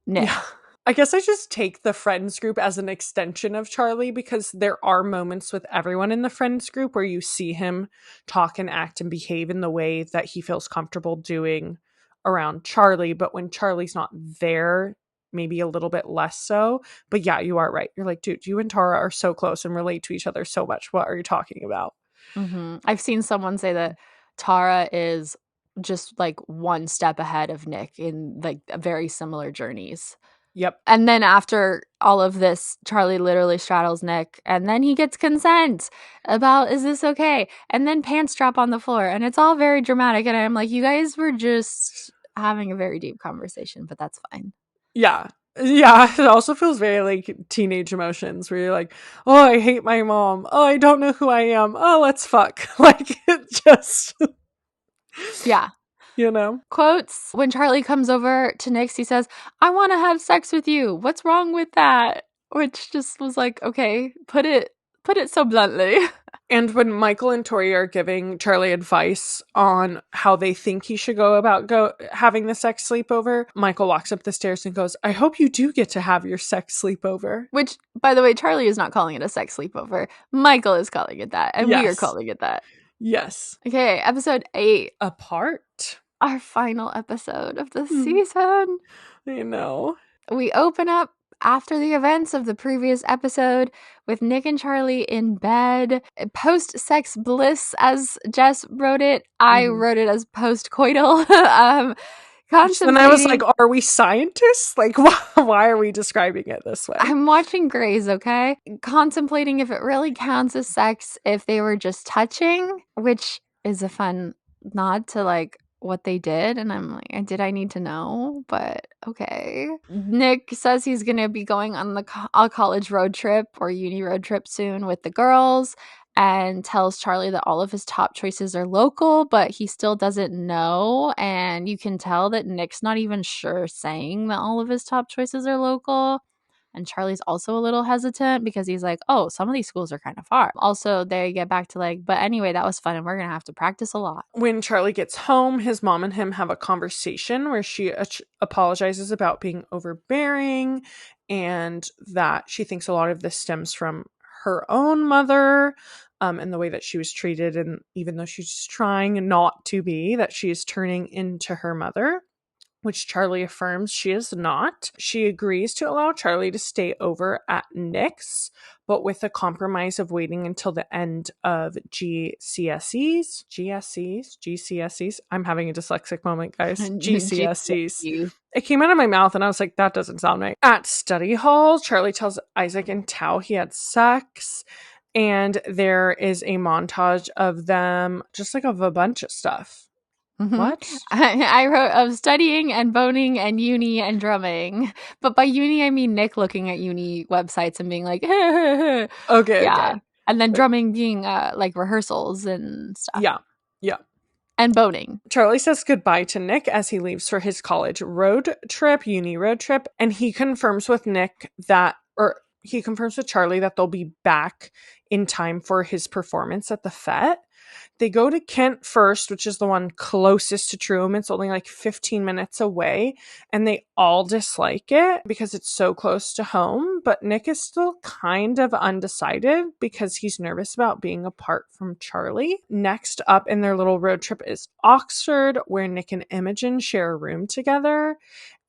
Nick. Yeah. I guess I just take the friends group as an extension of Charlie, because there are moments with everyone in the friends group where you see him talk and act and behave in the way that he feels comfortable doing around Charlie. But when Charlie's not there, maybe a little bit less so. But yeah, you are right. You're like, dude, you and Tara are so close and relate to each other so much. What are you talking about? I've seen someone say that Tara is just like one step ahead of Nick in like very similar journeys. Yep. And then after all of this, Charlie literally straddles Nick, and then he gets consent about, is this okay? And then pants drop on the floor, and it's all very dramatic. And I'm like, you guys were just having a very deep conversation, but that's fine. Yeah. Yeah. It also feels very like teenage emotions where you're like, oh, I hate my mom. Oh, I don't know who I am. Oh, let's fuck. Like, it just. Yeah. You know? Quotes. When Charlie comes over to Nick's, he says, I want to have sex with you. What's wrong with that? Which just was like, okay, put it so bluntly. And when Michael and Tori are giving Charlie advice on how they think he should go about having the sex sleepover, Michael walks up the stairs and goes, I hope you do get to have your sex sleepover. Which, by the way, Charlie is not calling it a sex sleepover. Michael is calling it that. And we are calling it that. Yes. Okay, episode 8. Apart. Our final episode of the season. I know. We open up after the events of the previous episode with Nick and Charlie in bed. Post-sex bliss, as Jess wrote it. I wrote it as post-coital. And I was like, are we scientists? Like, why are we describing it this way? I'm watching Grey's, okay? Contemplating if it really counts as sex if they were just touching, which is a fun nod to like what they did, and I'm like, did I need to know? But okay. Nick says he's gonna be going on a college road trip or uni road trip soon with the girls, and tells Charlie that all of his top choices are local, but he still doesn't know. And you can tell that Nick's not even sure saying that all of his top choices are local. And Charlie's also a little hesitant because he's like, oh, some of these schools are kind of far. Also, they get back to like, but anyway, that was fun and we're going to have to practice a lot. When Charlie gets home, his mom and him have a conversation where she apologizes about being overbearing and that she thinks a lot of this stems from her own mother and the way that she was treated. And even though she's trying not to be, that she is turning into her mother, which Charlie affirms she is not. She agrees to allow Charlie to stay over at Nick's, but with a compromise of waiting until the end of GCSEs. I'm having a dyslexic moment, guys. GCSEs. It came out of my mouth and I was like, that doesn't sound right. At study hall, Charlie tells Isaac and Tao he had sex, and there is a montage of them, just like of a bunch of stuff. What? I wrote of studying and boning and uni and drumming. But by uni, I mean Nick looking at uni websites and being like, okay. Yeah. Okay. And then drumming being like rehearsals and stuff. Yeah. Yeah. And boning. Charlie says goodbye to Nick as he leaves for his college road trip, uni road trip. And he confirms with Charlie that they'll be back in time for his performance at the Fet. They go to Kent first, which is the one closest to Troom. It's only like 15 minutes away, and they all dislike it because it's so close to home. But Nick is still kind of undecided because he's nervous about being apart from Charlie. Next up in their little road trip is Oxford, where Nick and Imogen share a room together.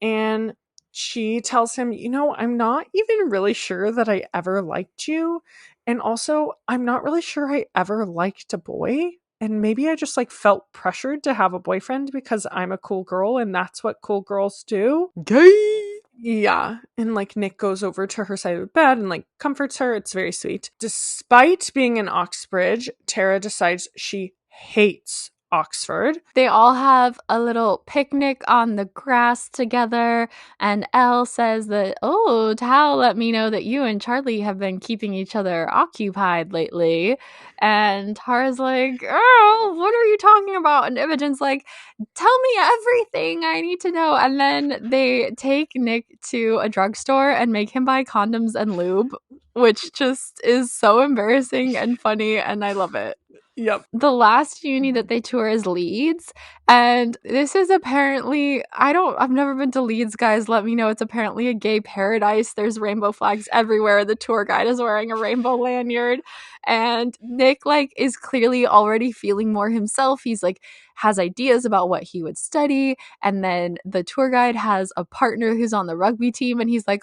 And she tells him, I'm not even really sure that I ever liked you. And also, I'm not really sure I ever liked a boy. And maybe I just like felt pressured to have a boyfriend because I'm a cool girl and that's what cool girls do. Gay. Yeah. And like Nick goes over to her side of the bed and like comforts her. It's very sweet. Despite being in Oxbridge, Tara decides she hates Oxford. They all have a little picnic on the grass together, and Elle says that, oh, Tal let me know that you and Charlie have been keeping each other occupied lately. And Tara's like, oh, what are you talking about? And Imogen's like, tell me everything I need to know. And then they take Nick to a drugstore and make him buy condoms and lube, which just is so embarrassing and funny, and I love it. Yep. The last uni that they tour is Leeds, and this is apparently, I've never been to Leeds, guys, let me know. It's apparently a gay paradise. There's rainbow flags everywhere. The tour guide is wearing a rainbow lanyard, and Nick like is clearly already feeling more himself. He's like has ideas about what he would study, and then the tour guide has a partner who's on the rugby team, and he's like,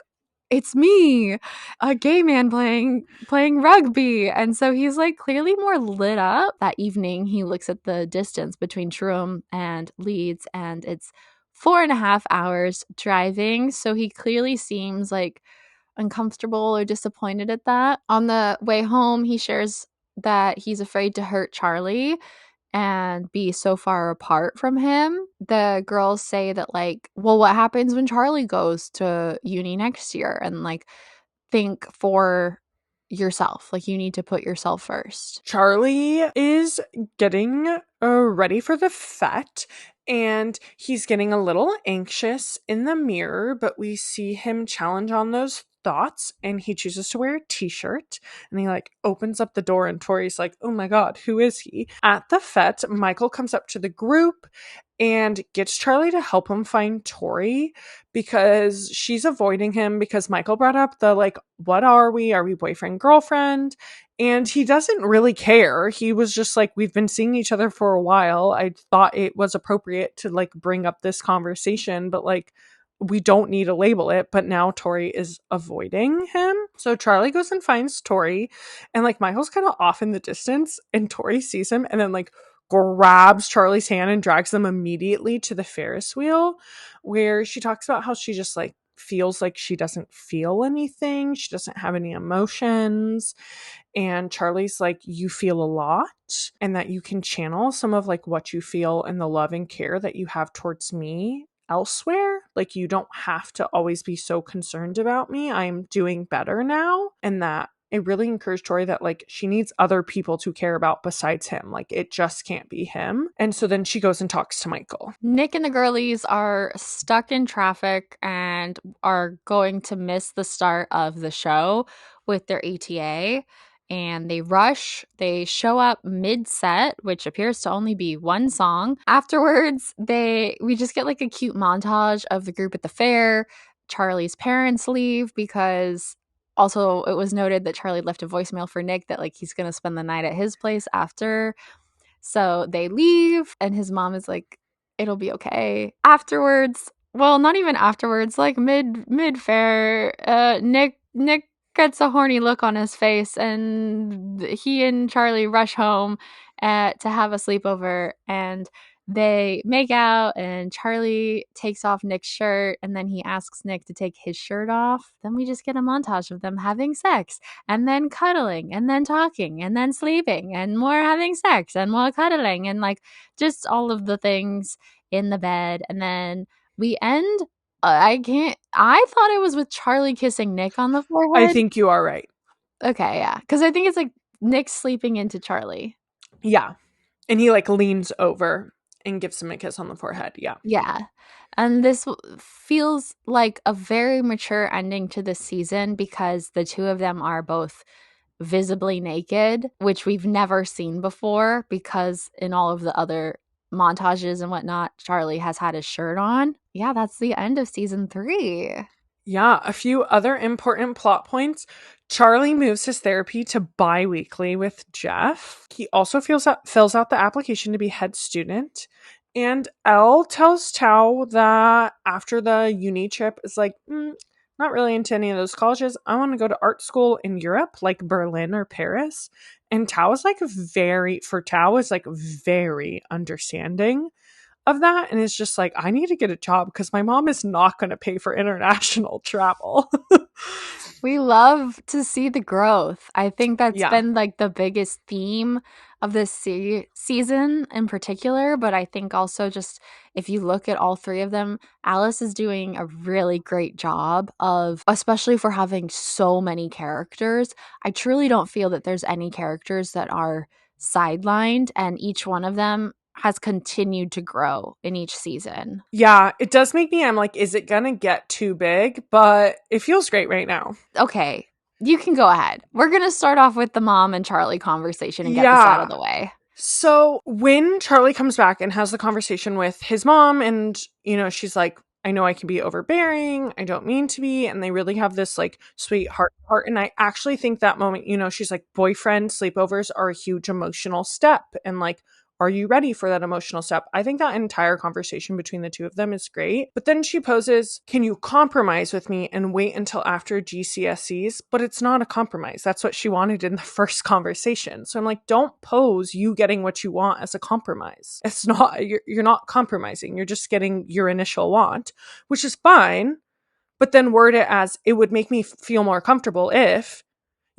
it's me, a gay man playing rugby. And so he's like clearly more lit up. That evening he looks at the distance between Troom and Leeds, and it's 4.5 hours driving, so he clearly seems like uncomfortable or disappointed at that. On the way home, he shares that he's afraid to hurt Charlie and be so far apart from him. The girls say that, like, well, what happens when Charlie goes to uni next year? And like, think for yourself. Like, you need to put yourself first. Charlie is getting ready for the fete, and he's getting a little anxious in the mirror, but we see him challenge on those thoughts, and he chooses to wear a t-shirt, and he like opens up the door, and Tori's like, oh my god, who is he? At the fete, Michael comes up to the group and gets Charlie to help him find Tori because she's avoiding him because Michael brought up the like, what are we? Are we boyfriend, girlfriend? And he doesn't really care. He was just like, we've been seeing each other for a while. I thought it was appropriate to like bring up this conversation, but like, we don't need to label it. But now Tori is avoiding him. So Charlie goes and finds Tori, and like Michael's kind of off in the distance, and Tori sees him and then like grabs Charlie's hand and drags them immediately to the Ferris wheel, where she talks about how she just like feels like she doesn't feel anything. She doesn't have any emotions. And Charlie's like, you feel a lot, and that you can channel some of like what you feel and the love and care that you have towards me elsewhere. Like, you don't have to always be so concerned about me. I'm doing better now. And that it really encouraged Tori that like she needs other people to care about besides him. Like, it just can't be him. And so then she goes and talks to Michael. Nick and the girlies are stuck in traffic and are going to miss the start of the show with their ATA. And they rush. They show up mid-set, which appears to only be one song. Afterwards, we just get like a cute montage of the group at the fair. Charlie's parents leave because also it was noted that Charlie left a voicemail for Nick that like he's going to spend the night at his place after. So they leave, and his mom is like, it'll be okay. Afterwards, well, not even afterwards, like mid-fair, Nick gets a horny look on his face, and he and Charlie rush home to have a sleepover, and they make out, and Charlie takes off Nick's shirt, and then he asks Nick to take his shirt off. Then we just get a montage of them having sex, and then cuddling, and then talking, and then sleeping, and more having sex, and more cuddling, and like just all of the things in the bed. And then we end. I thought it was with Charlie kissing Nick on the forehead. I think you are right. Okay, yeah. Because I think it's like Nick sleeping into Charlie. Yeah. And he like leans over and gives him a kiss on the forehead. Yeah. Yeah. And this feels like a very mature ending to this season because the two of them are both visibly naked, which we've never seen before because in all of the other montages and whatnot, Charlie has had his shirt on. Yeah, that's the end of season 3. Yeah, a few other important plot points. Charlie moves his therapy to bi-weekly with Jeff. He also fills out the application to be head student. And Elle tells Tao that after the uni trip is like, not really into any of those colleges. I want to go to art school in Europe, like Berlin or Paris. And Tao is like very understanding of that, and it's just like, I need to get a job because my mom is not going to pay for international travel. We love to see the growth. I think that's Yeah. been like the biggest theme of this season in particular, but I think also just if you look at all 3 of them, Alice is doing a really great job of, especially for having so many characters. I truly don't feel that there's any characters that are sidelined, and each one of them has continued to grow in each season. Yeah, it does make me, I'm like, is it gonna get too big? But it feels great right now. Okay, you can go ahead. We're going to start off with the mom and Charlie conversation and get this out of the way. So when Charlie comes back and has the conversation with his mom, and, she's like, I know I can be overbearing. I don't mean to be. And they really have this like sweet heart. And I actually think that moment, she's like, boyfriend sleepovers are a huge emotional step. And like, are you ready for that emotional step? I think that entire conversation between the two of them is great. But then she poses, can you compromise with me and wait until after GCSEs? But it's not a compromise. That's what she wanted in the first conversation. So I'm like, don't pose you getting what you want as a compromise. It's not, you're not compromising. You're just getting your initial want, which is fine. But then word it as, it would make me feel more comfortable if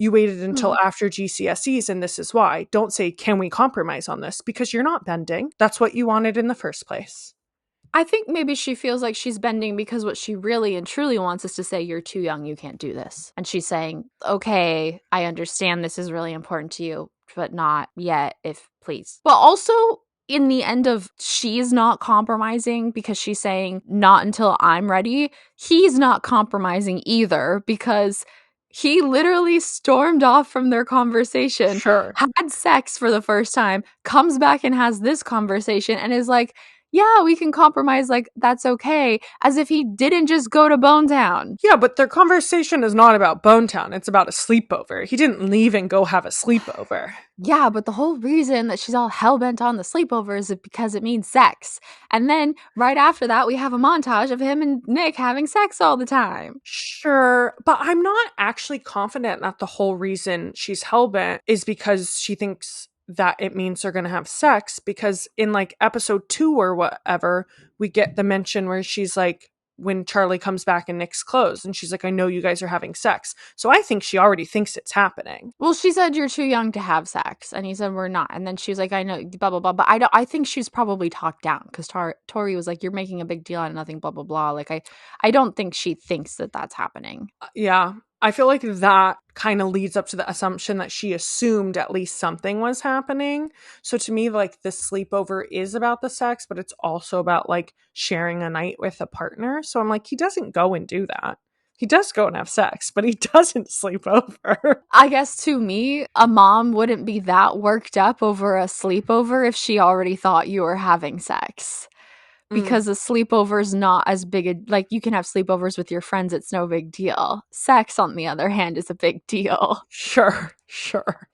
you waited until after GCSEs, and this is why. Don't say, can we compromise on this? Because you're not bending. That's what you wanted in the first place. I think maybe she feels like she's bending because what she really and truly wants is to say, you're too young, you can't do this. And she's saying, okay, I understand this is really important to you, but not yet, if please. Well, also, in the end of she's not compromising because she's saying, not until I'm ready, he's not compromising either because he literally stormed off from their conversation, had sex for the first time, comes back and has this conversation and is like, yeah, we can compromise, like, that's okay, as if he didn't just go to Bonetown. Yeah, but their conversation is not about Bonetown. It's about a sleepover. He didn't leave and go have a sleepover. Yeah, but the whole reason that she's all hell-bent on the sleepover is because it means sex. And then right after that, we have a montage of him and Nick having sex all the time. Sure, but I'm not actually confident that the whole reason she's hell-bent is because she thinks that it means they're going to have sex, because in like episode 2 or whatever, we get the mention where she's like, when Charlie comes back in Nick's clothes, and she's like, I know you guys are having sex. So I think she already thinks it's happening. Well, she said, you're too young to have sex. And he said, we're not. And then she was like, I know, blah, blah, blah. But I think she's probably talked down because Tori was like, you're making a big deal out of nothing, blah, blah, blah. Like, I don't think she thinks that that's happening. Yeah. I feel like that kind of leads up to the assumption that she assumed at least something was happening. So to me, like, the sleepover is about the sex, but it's also about like sharing a night with a partner. So I'm like, he doesn't go and do that. He does go and have sex, but he doesn't sleep over. I guess to me, a mom wouldn't be that worked up over a sleepover if she already thought you were having sex. Because a sleepover is not as big like, you can have sleepovers with your friends, it's no big deal. Sex, on the other hand, is a big deal. Sure.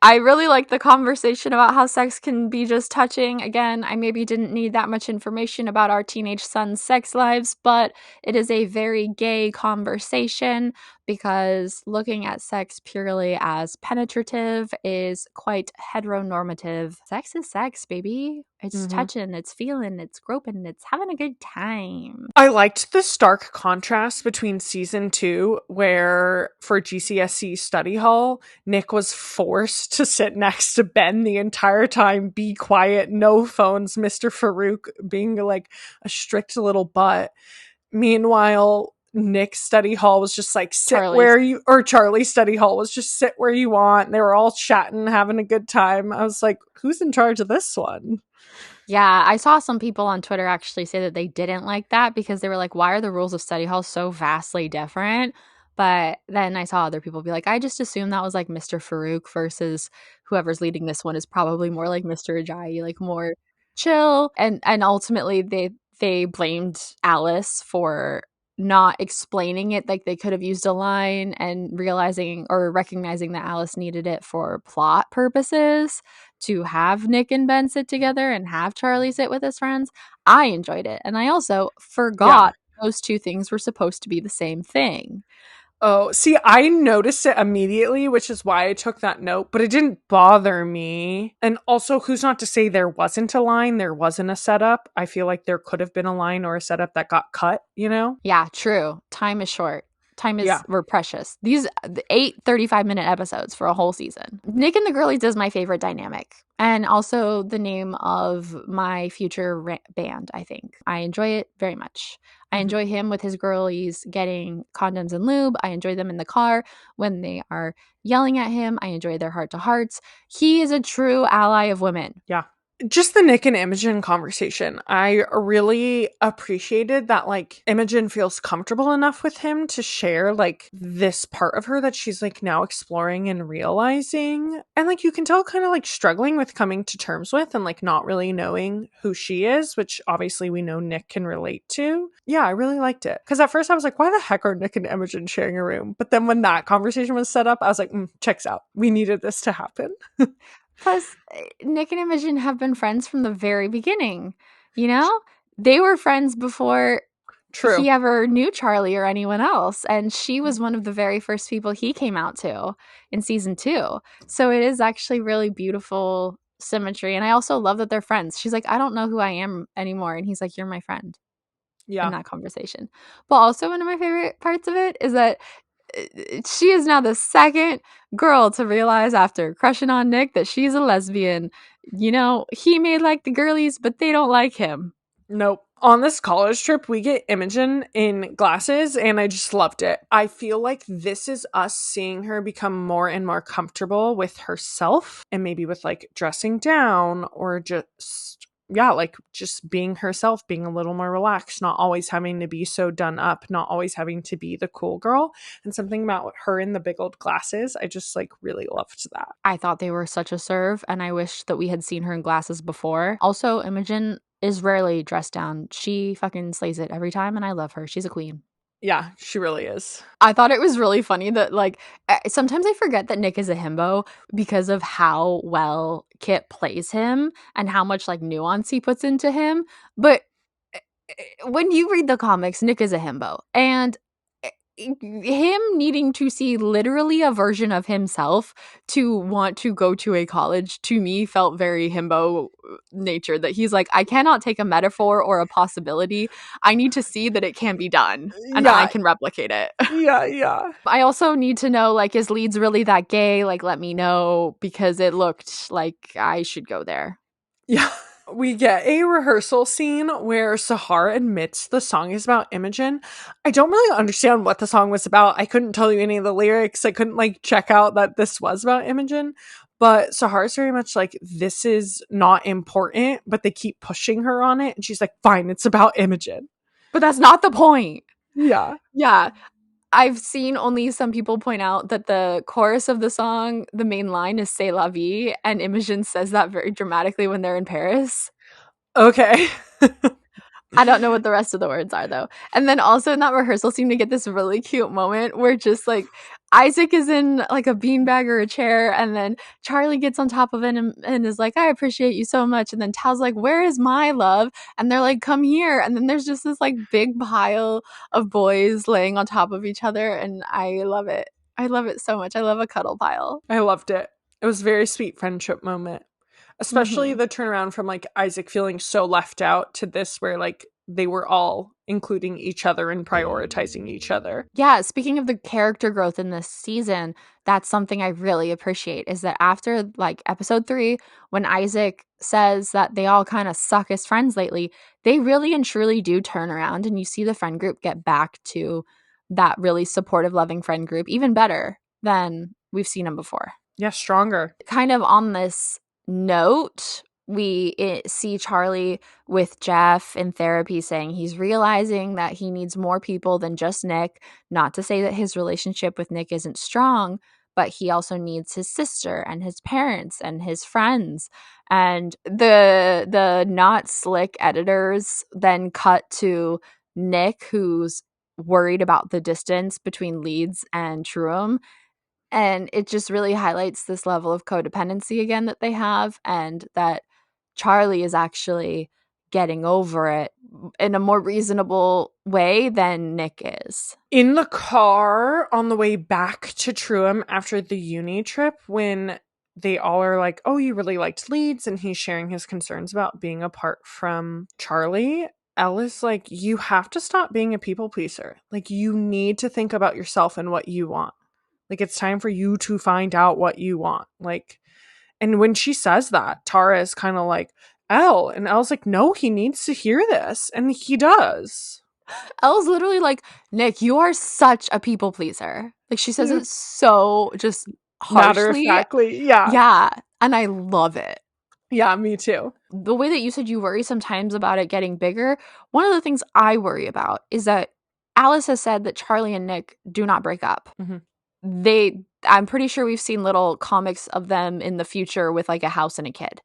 I really like the conversation about how sex can be just touching. Again, I maybe didn't need that much information about our teenage son's sex lives, but it is a very gay conversation because looking at sex purely as penetrative is quite heteronormative. Sex is sex, baby. It's touching, it's feeling, it's groping, it's having a good time. I liked the stark contrast between season 2, where for GCSE study hall, Nick was forced to sit next to Ben the entire time, be quiet, no phones, Mr. Farouk being like a strict little butt. Meanwhile, Nick's study hall was just like, Charlie's study hall was just sit where you want. They were all chatting, having a good time. I was like, who's in charge of this one? Yeah, I saw some people on Twitter actually say that they didn't like that because they were like, why are the rules of study hall so vastly different? But then I saw other people be like, I just assumed that was like Mr. Farouk versus whoever's leading this one is probably more like Mr. Ajayi, like more chill. And ultimately they blamed Alice for not explaining it. Like they could have used a line and realizing or recognizing that Alice needed it for plot purposes to have Nick and Ben sit together and have Charlie sit with his friends. I enjoyed it. And I also forgot those two things were supposed to be the same thing. Oh, see, I noticed it immediately, which is why I took that note, but it didn't bother me. And also, who's not to say there wasn't a line, there wasn't a setup? I feel like there could have been a line or a setup that got cut, you know? Yeah, true. Time is short. Time is we're precious. These 8 35-minute episodes for a whole season. Nick and the girlies is my favorite dynamic, and also the name of my future band. I think I enjoy it very much. I enjoy him with his girlies getting condoms and lube. I enjoy them in the car when they are yelling at him. I enjoy their heart to hearts. He is a true ally of women. Yeah. Just the Nick and Imogen conversation. I really appreciated that, like, Imogen feels comfortable enough with him to share, like, this part of her that she's, like, now exploring and realizing. And, like, you can tell kind of, like, struggling with coming to terms with and, like, not really knowing who she is, which obviously we know Nick can relate to. Yeah, I really liked it. Because at first I was like, why the heck are Nick and Imogen sharing a room? But then when that conversation was set up, I was like, checks out. We needed this to happen. Plus, Nick and Imogen have been friends from the very beginning. You know, they were friends before he ever knew Charlie or anyone else. And she was one of the very first people he came out to in season 2. So it is actually really beautiful symmetry. And I also love that they're friends. She's like, I don't know who I am anymore. And he's like, you're my friend. In that conversation. But also one of my favorite parts of it is that she is now the second girl to realize after crushing on Nick that she's a lesbian. You know, he may like the girlies, but they don't like him. Nope. On this college trip, we get Imogen in glasses, and I just loved it. I feel like this is us seeing her become more and more comfortable with herself and maybe with, like, dressing down or just... like just being herself, being a little more relaxed, not always having to be so done up, not always having to be the cool girl. And something about her in the big old glasses, I just, like, really loved that. I thought they were such a serve, and I wish that we had seen her in glasses before. Also, Imogen is rarely dressed down. She fucking slays it every time, and I love her. She's a queen. Yeah, she really is. I thought it was really funny that, like, sometimes I forget that Nick is a himbo because of how well Kit plays him and how much, like, nuance he puts into him. But when you read the comics, Nick is a himbo. And him needing to see literally a version of himself to want to go to a college, to me, felt very himbo nature. That he's like, I cannot take a metaphor or a possibility. I need to see that it can be done and I can replicate it. Yeah. I also need to know, like, is Leeds really that gay? Like, let me know, because it looked like I should go there. Yeah. We get a rehearsal scene where Sahar admits the song is about Imogen. I don't really understand what the song was about. I couldn't tell you any of the lyrics. I couldn't, like, check out that this was about Imogen. But Sahar is very much like, this is not important, but they keep pushing her on it. And she's like, fine, it's about Imogen. But that's not the point. Yeah. I've seen only some people point out that the chorus of the song, the main line is C'est la vie, and Imogen says that very dramatically when they're in Paris. Okay. I don't know what the rest of the words are, though. And then also in that rehearsal scene, we get this really cute moment where just, like, Isaac is in, like, a beanbag or a chair, and then Charlie gets on top of it and is like, I appreciate you so much. And then Tal's like, where is my love? And they're like, come here. And then there's just this, like, big pile of boys laying on top of each other, and I love it. I love it so much. I love a cuddle pile. I loved it. It was a very sweet friendship moment. Especially the turnaround from, like, Isaac feeling so left out to this where, like, they were all including each other and prioritizing each other. Yeah, speaking of the character growth in this season, that's something I really appreciate, is that after, like, episode 3, when Isaac says that they all kind of suck as friends lately, they really and truly do turn around, and you see the friend group get back to that really supportive, loving friend group, even better than we've seen them before. Yeah, stronger. Kind of on this note, we see Charlie with Jeff in therapy saying he's realizing that he needs more people than just Nick. Not to say that his relationship with Nick isn't strong, but he also needs his sister and his parents and his friends. And the not slick editors then cut to Nick, who's worried about the distance between Leeds and Truum. And it just really highlights this level of codependency again that they have, and that Charlie is actually getting over it in a more reasonable way than Nick is. In the car on the way back to Truum after the uni trip, when they all are like, oh, you really liked Leeds, and he's sharing his concerns about being apart from Charlie, Ella's like, you have to stop being a people pleaser. Like, you need to think about yourself and what you want. Like, it's time for you to find out what you want. Like, and when she says that, Tara is kind of like, Elle. And Elle's like, no, he needs to hear this. And he does. Elle's literally like, Nick, you are such a people pleaser. Like, she says it so just harshly. Matter-of-factly, yeah. Yeah, and I love it. Yeah, me too. The way that you said you worry sometimes about it getting bigger, one of the things I worry about is that Alice has said that Charlie and Nick do not break up. Mm-hmm. I'm pretty sure we've seen little comics of them in the future with like a house and a kid.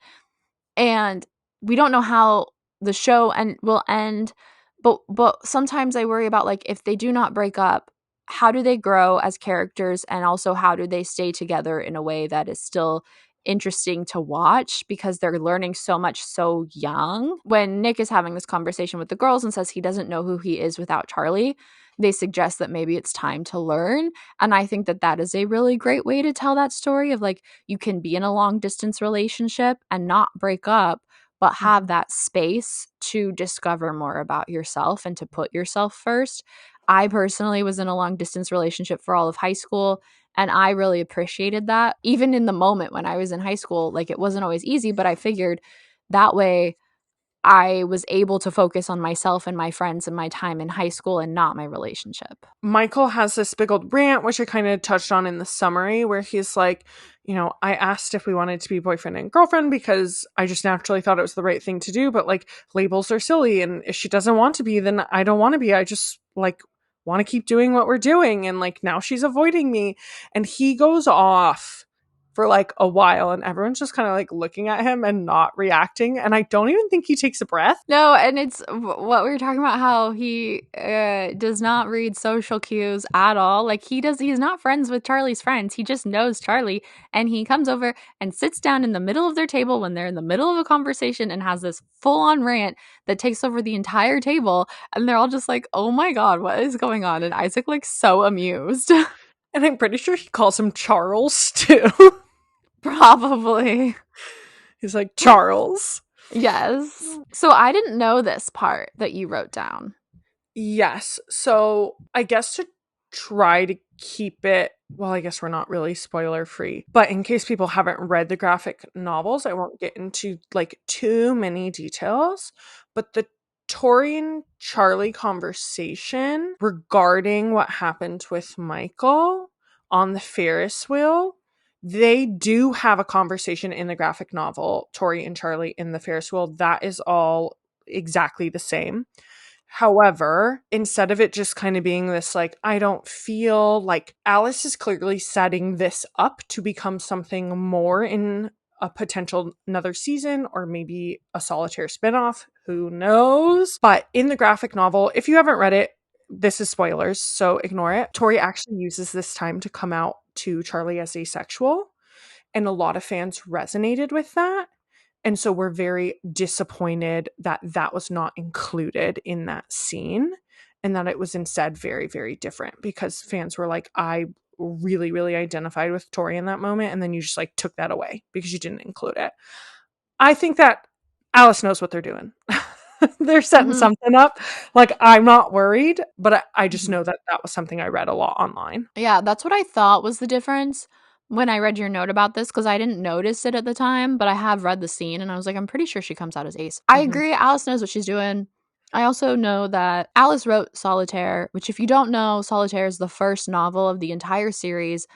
And we don't know how the show will end, but sometimes I worry about, like, if they do not break up, how do they grow as characters, and also how do they stay together in a way that is still interesting to watch, because they're learning so much so young. When Nick is having this conversation with the girls and says he doesn't know who he is without Charlie, they suggest that maybe it's time to learn. And I think that that is a really great way to tell that story of, like, you can be in a long distance relationship and not break up, but have that space to discover more about yourself and to put yourself first. I personally was in a long distance relationship for all of high school, and I really appreciated that. Even in the moment when I was in high school, like, it wasn't always easy, but I figured that way I was able to focus on myself and my friends and my time in high school and not my relationship. Michael has this big old rant, which I kind of touched on in the summary, where he's like, you know, I asked if we wanted to be boyfriend and girlfriend because I just naturally thought it was the right thing to do. But, like, labels are silly. And if she doesn't want to be, then I don't want to be. I just, like, want to keep doing what we're doing. And, like, now she's avoiding me. And he goes off for like a while, and everyone's just kind of like looking at him and not reacting. And I don't even think he takes a breath. No, and it's what we were talking about, how he does not read social cues at all. Like, he's not friends with Charlie's friends. He just knows Charlie, and he comes over and sits down in the middle of their table when they're in the middle of a conversation and has this full-on rant that takes over the entire table. And they're all just like, oh my God, what is going on? And Isaac looks so amused. And I'm pretty sure he calls him Charles too. Probably. He's like, Charles. Yes. So I didn't know this part that you wrote down. Yes. So I guess to try to keep it, well, I guess we're not really spoiler free, but in case people haven't read the graphic novels, I won't get into like too many details. But the Tori and Charlie conversation regarding what happened with Michael on the Ferris wheel, they do have a conversation in the graphic novel, Tori and Charlie in the Ferris wheel. That is all exactly the same. However, instead of it just kind of being this, like, I don't feel like, Alice is clearly setting this up to become something more in a potential another season, or maybe a solitaire spinoff. Who knows? But in the graphic novel, if you haven't read it, this is spoilers, so ignore it. Tori actually uses this time to come out to Charlie as asexual, and a lot of fans resonated with that. And so we're very disappointed that that was not included in that scene, and that it was instead very, very different, because fans were like, I really, really identified with Tori in that moment, and then you just like took that away because you didn't include it. I think that Alice knows what they're doing. They're setting something up. Like, I'm not worried, but I just know that that was something I read a lot online. Yeah, that's what I thought was the difference when I read your note about this, because I didn't notice it at the time, but I have read the scene and I was like, I'm pretty sure she comes out as ace. I agree. Alice knows what she's doing. I also know that Alice wrote Solitaire, which, if you don't know, Solitaire is the first novel of the entire series.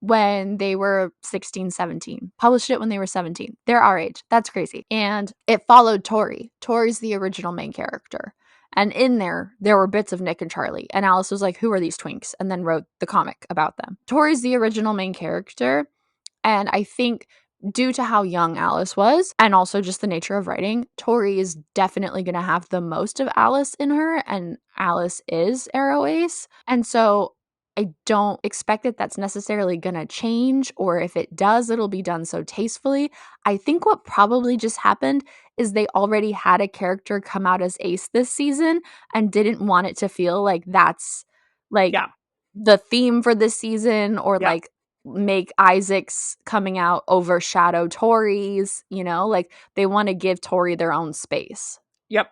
when they were 16, 17. Published it when they were 17. They're our age. That's crazy. And it followed Tori. Tori's the original main character. And in there were bits of Nick and Charlie. And Alice was like, who are these twinks? And then wrote the comic about them. Tori's the original main character. And I think due to how young Alice was, and also just the nature of writing, Tori is definitely going to have the most of Alice in her. And Alice is Arrow Ace. And so I don't expect that that's necessarily going to change, or if it does, it'll be done so tastefully. I think what probably just happened is they already had a character come out as Ace this season and didn't want it to feel like that's like the theme for this season, or like make Isaac's coming out overshadow Tori's, you know, like they want to give Tori their own space. Yep.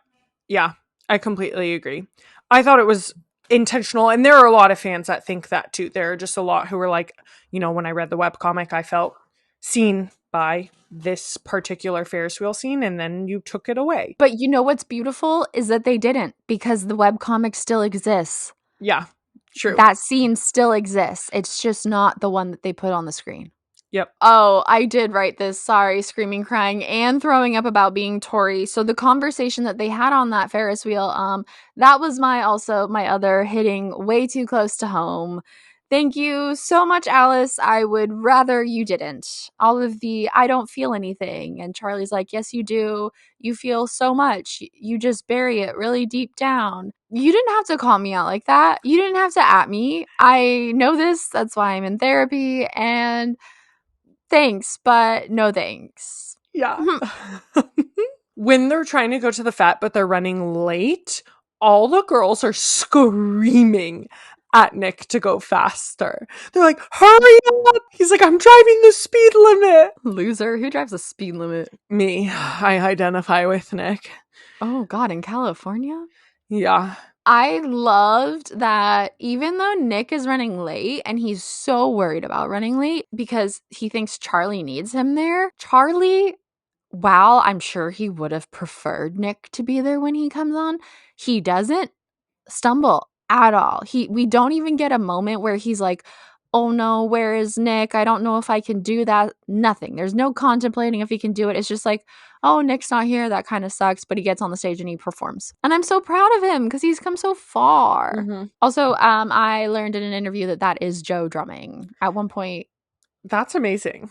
Yeah, I completely agree. I thought it was intentional, and there are a lot of fans that think that too. There are just a lot who are like, you know, when I read the webcomic, I felt seen by this particular Ferris wheel scene, and then you took it away. But you know what's beautiful is that they didn't, because the webcomic still exists. Yeah, true. That scene still exists. It's just not the one that they put on the screen. Yep. Oh, I did write this. Sorry, screaming, crying, and throwing up about being Tori. So the conversation that they had on that Ferris wheel, that was my other hitting way too close to home. Thank you so much, Alice. I would rather you didn't. All of the I don't feel anything. And Charlie's like, yes, you do. You feel so much. You just bury it really deep down. You didn't have to call me out like that. You didn't have to at me. I know this. That's why I'm in therapy. And thanks, but no thanks. Yeah. When they're trying to go to the fat, but they're running late, all the girls are screaming at Nick to go faster. They're like, hurry up! He's like, I'm driving the speed limit. Loser. Who drives the speed limit? Me. I identify with Nick. Oh, God, in California? Yeah. I loved that even though Nick is running late and he's so worried about running late because he thinks Charlie needs him there, Charlie, while I'm sure he would have preferred Nick to be there when he comes on, he doesn't stumble at all. We don't even get a moment where he's like, oh no, where is Nick? I don't know if I can do that. Nothing. There's no contemplating if he can do it. It's just like, oh, Nick's not here. That kind of sucks. But he gets on the stage and he performs. And I'm so proud of him because he's come so far. Mm-hmm. Also, I learned in an interview that is Joe drumming at one point. That's amazing.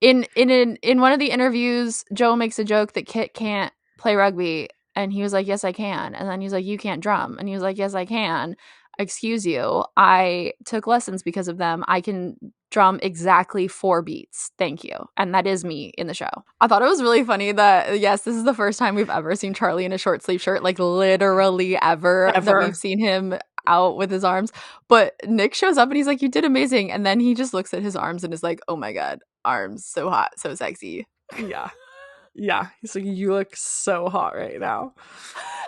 In one of the interviews, Joe makes a joke that Kit can't play rugby. And he was like, yes, I can. And then he's like, you can't drum. And he was like, yes, I can. Excuse you. I took lessons because of them. I can drum exactly 4 beats. Thank you. And that is me in the show. I thought it was really funny that, yes, this is the first time we've ever seen Charlie in a short sleeve shirt, like literally ever. That we've seen him out with his arms. But Nick shows up and he's like, you did amazing. And then he just looks at his arms and is like, oh my God, arms, so hot, so sexy. Yeah. Yeah. He's like, you look so hot right now.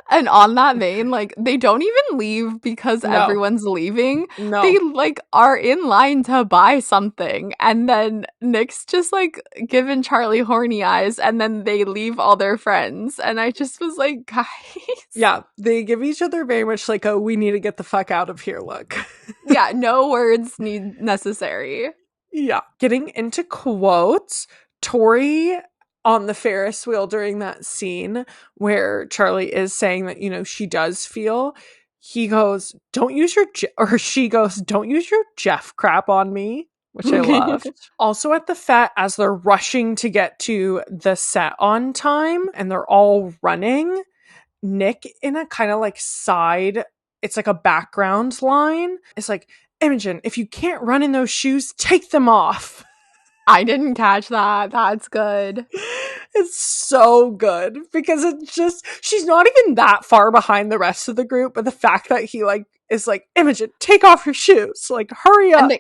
And on that vein, like, they don't even leave because everyone's leaving. No. They, like, are in line to buy something. And then Nick's just, like, giving Charlie horny eyes. And then they leave all their friends. And I just was like, guys. Yeah. They give each other very much like a, we need to get the fuck out of here look. Yeah. No words necessary. Yeah. Getting into quotes, Tori on the Ferris wheel during that scene where Charlie is saying that, you know, she does feel, he goes, don't use your, or she goes, don't use your Jeff crap on me, which I loved. Also at the Fat, as they're rushing to get to the set on time and they're all running, Nick in a kind of like side, it's like a background line. It's like, Imogen, if you can't run in those shoes, take them off. I didn't catch that. That's good. It's so good because it's just, she's not even that far behind the rest of the group, but the fact that he like is like, Imogen, take off your shoes, like hurry up. And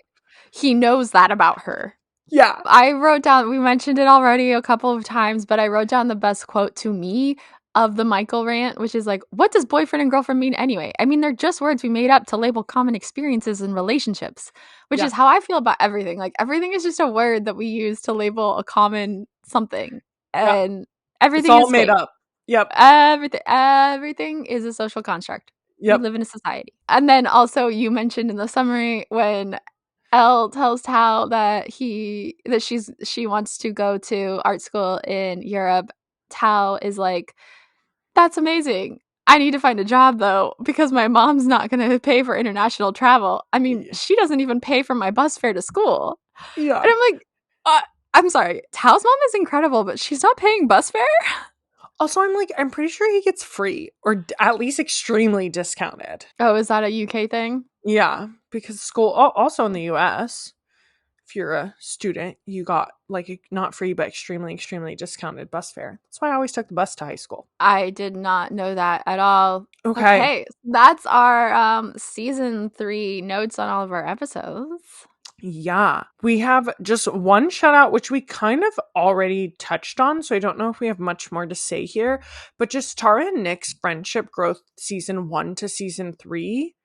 he knows that about her. Yeah. I wrote down, we mentioned it already a couple of times, but I wrote down the best quote to me of the Michael rant, which is like, what does boyfriend and girlfriend mean anyway? I mean, they're just words we made up to label common experiences in relationships, which is how I feel about everything. Like, everything is just a word that we use to label a common something. And everything it's all is made fake. up. Yep. Everything is a social construct. Yep. We live in a society. And then also you mentioned in the summary when Elle tells Tao that she wants to go to art school in Europe. Tao is like, that's amazing. I need to find a job though, because my mom's not going to pay for international travel. I mean, she doesn't even pay for my bus fare to school. Yeah. And I'm like, I'm sorry. Tao's mom is incredible, but she's not paying bus fare? Also, I'm pretty sure he gets free or at least extremely discounted. Oh, is that a UK thing? Yeah, because school, also in the US, if you're a student, you got like not free, but extremely, extremely discounted bus fare. That's why I always took the bus to high school. I did not know that at all. Okay. That's our season 3 notes on all of our episodes. Yeah. We have just one shout out, which we kind of already touched on. So I don't know if we have much more to say here, but just Tara and Nick's friendship growth season 1 to season 3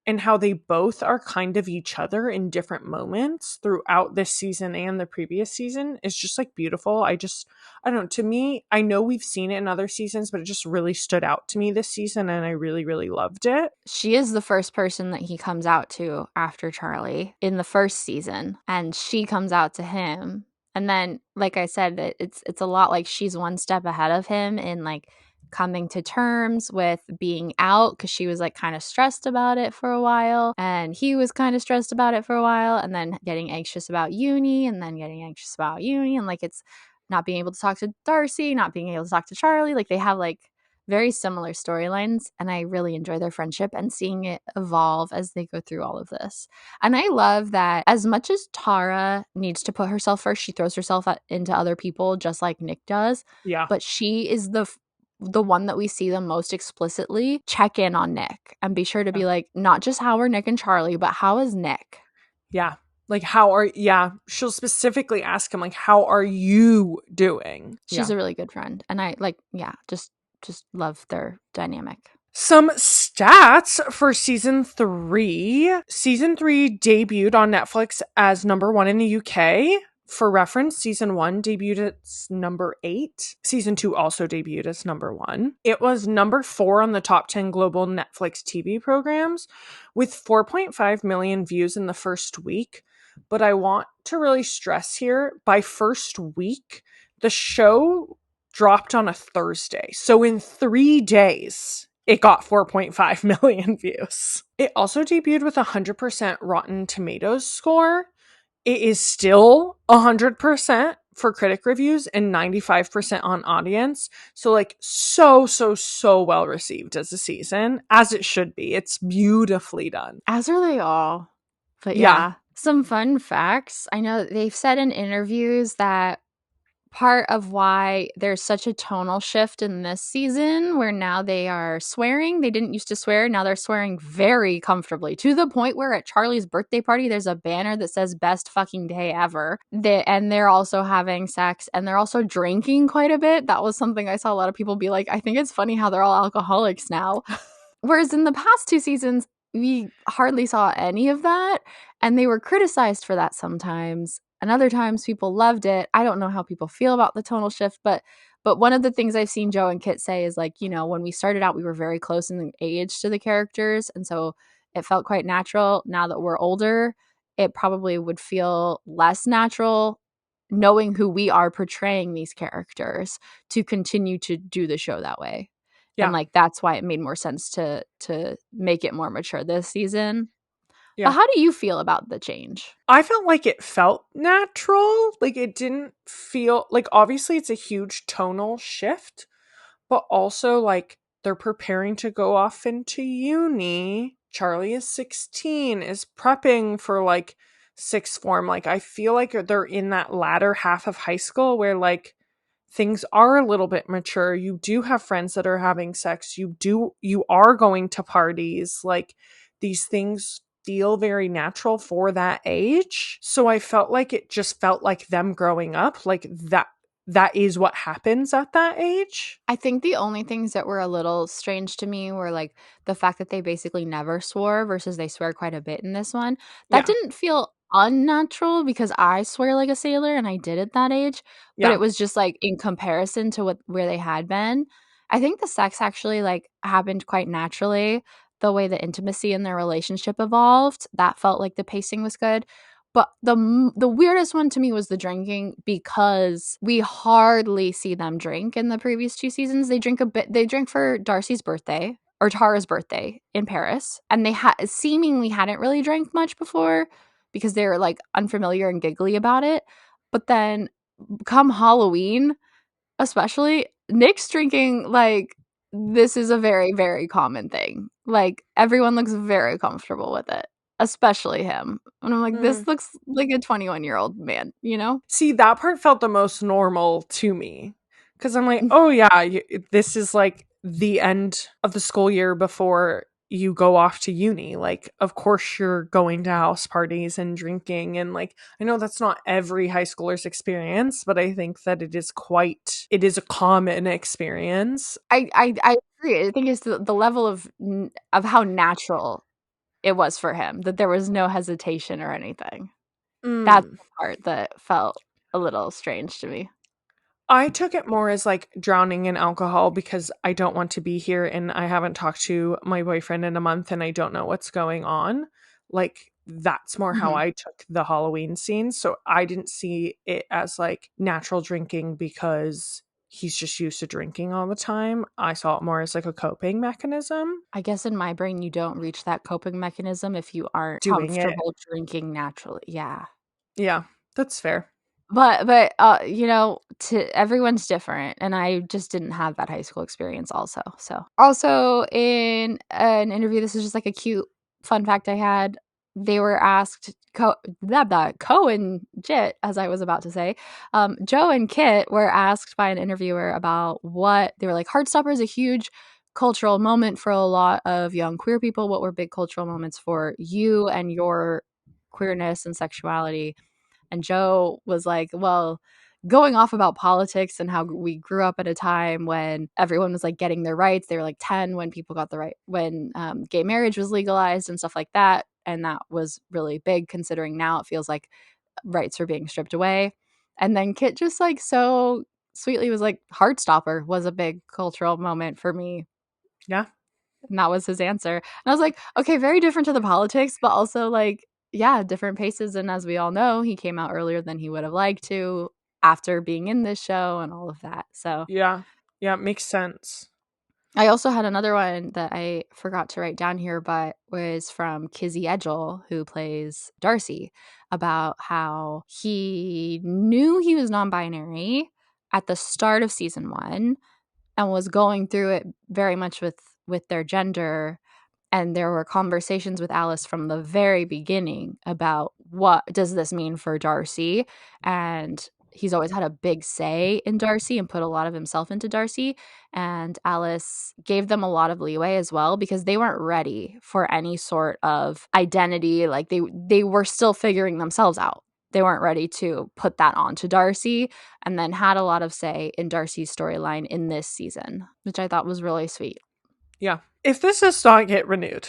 and how they both are kind of each other in different moments throughout this season and the previous season is just like beautiful. I don't know. To me, I know we've seen it in other seasons, but it just really stood out to me this season and I really, really loved it. She is the first person that he comes out to after Charlie in the first season, and she comes out to him. And then, like I said, it's a lot like she's one step ahead of him in like coming to terms with being out, because she was like kind of stressed about it for a while, and he was kind of stressed about it for a while, and then getting anxious about uni, and then getting anxious about uni, and like it's not being able to talk to Darcy, not being able to talk to Charlie. Like they have like very similar storylines, and I really enjoy their friendship and seeing it evolve as they go through all of this. And I love that as much as Tara needs to put herself first, she throws herself into other people just like Nick does. Yeah. But she is the one that we see the most explicitly check in on Nick and be sure to be like, not just how are Nick and Charlie, but how is Nick? Yeah. Like, she'll specifically ask him, like, how are you doing? She's a really good friend. And I just love their dynamic. Some stats for season 3. Season 3 debuted on Netflix as number 1 in the UK. For reference, season 1 debuted as number 8. Season 2 also debuted as number 1. It was number 4 on the top 10 global Netflix TV programs with 4.5 million views in the first week. But I want to really stress here, by first week, the show dropped on a Thursday. So in 3 days, it got 4.5 million views. It also debuted with 100% Rotten Tomatoes score. It is still 100% for critic reviews and 95% on audience. So like so well received as a season, as it should be. It's beautifully done. As are they all. But yeah. Some fun facts. I know they've said in interviews that part of why there's such a tonal shift in this season where now they are swearing. They didn't used to swear. Now they're swearing very comfortably, to the point where at Charlie's birthday party, there's a banner that says best fucking day ever. And they're also having sex, and they're also drinking quite a bit. That was something I saw a lot of people be like, I think it's funny how they're all alcoholics now. Whereas in the past 2 seasons, we hardly saw any of that. And they were criticized for that sometimes. And other times people loved it. I don't know how people feel about the tonal shift, but one of the things I've seen Joe and Kit say is like, you know, when we started out, we were very close in age to the characters. And so it felt quite natural. Now that we're older, it probably would feel less natural knowing who we are portraying these characters to continue to do the show that way. Yeah. And like, that's why it made more sense to make it more mature this season. Yeah. But how do you feel about the change? I felt like it felt natural. Like it didn't feel like, obviously it's a huge tonal shift, but also like they're preparing to go off into uni. Charlie is 16, is prepping for like sixth form. Like I feel like they're in that latter half of high school where like things are a little bit mature. You do have friends that are having sex. You are going to parties. Like these things feel very natural for that age. So I felt like it just felt like them growing up, like that is what happens at that age. I think the only things that were a little strange to me were like the fact that they basically never swore versus they swear quite a bit in this one. That didn't feel unnatural because I swear like a sailor and I did at that age, but it was just like in comparison to where they had been. I think the sex actually like happened quite naturally. The way the intimacy in their relationship evolved, that felt like the pacing was good. But the weirdest one to me was the drinking, because we hardly see them drink in the previous 2 seasons. They drink a bit. They drink for Darcy's birthday or Tara's birthday in Paris, and they seemingly hadn't really drank much before because they were like unfamiliar and giggly about it. But then come Halloween, especially, Nick's drinking like this is a very, very common thing. Like everyone looks very comfortable with it, especially him. And I'm like, this looks like a 21-year-old man, you know? See, that part felt the most normal to me. Because I'm like, oh yeah, this is like the end of the school year before you go off to uni. Like, of course you're going to house parties and drinking. And like, I know that's not every high schooler's experience, but I think that it is a common experience. I agree. I think it's the level of how natural it was for him, that there was no hesitation or anything. That's the part that felt a little strange to me. I took it more as like drowning in alcohol because I don't want to be here and I haven't talked to my boyfriend in a month and I don't know what's going on. Like that's more how I took the Halloween scene. So I didn't see it as like natural drinking because he's just used to drinking all the time. I saw it more as like a coping mechanism. I guess in my brain, you don't reach that coping mechanism if you aren't Doing comfortable drinking naturally. Yeah. Yeah, that's fair. But you know, everyone's different, and I just didn't have that high school experience also in an interview, this is just like a cute fun fact I had. They were asked, Ko and Jit, as I was about to say, Joe and Kit were asked by an interviewer about what they were like. Heartstopper is a huge cultural moment for a lot of young queer people. What were big cultural moments for you and your queerness and sexuality? And Joe was like, well, going off about politics and how we grew up at a time when everyone was like getting their rights. They were like 10 when people got the right, when gay marriage was legalized and stuff like that. And that was really big, considering now it feels like rights are being stripped away. And then Kit just like so sweetly was like, Heartstopper was a big cultural moment for me. Yeah. And that was his answer. And I was like, okay, very different to the politics, but also like, yeah, different paces. And as we all know, he came out earlier than he would have liked to after being in this show and all of that. So yeah, it makes sense. I also had another one that I forgot to write down here, but was from Kizzy Edgell, who plays Darcy, about how he knew he was non-binary at the start of season 1 and was going through it very much with their gender. And there were conversations with Alice from the very beginning about what does this mean for Darcy. And he's always had a big say in Darcy and put a lot of himself into Darcy. And Alice gave them a lot of leeway as well, because they weren't ready for any sort of identity. Like they were still figuring themselves out. They weren't ready to put that onto Darcy, and then had a lot of say in Darcy's storyline in this season, which I thought was really sweet. Yeah. If this does not get renewed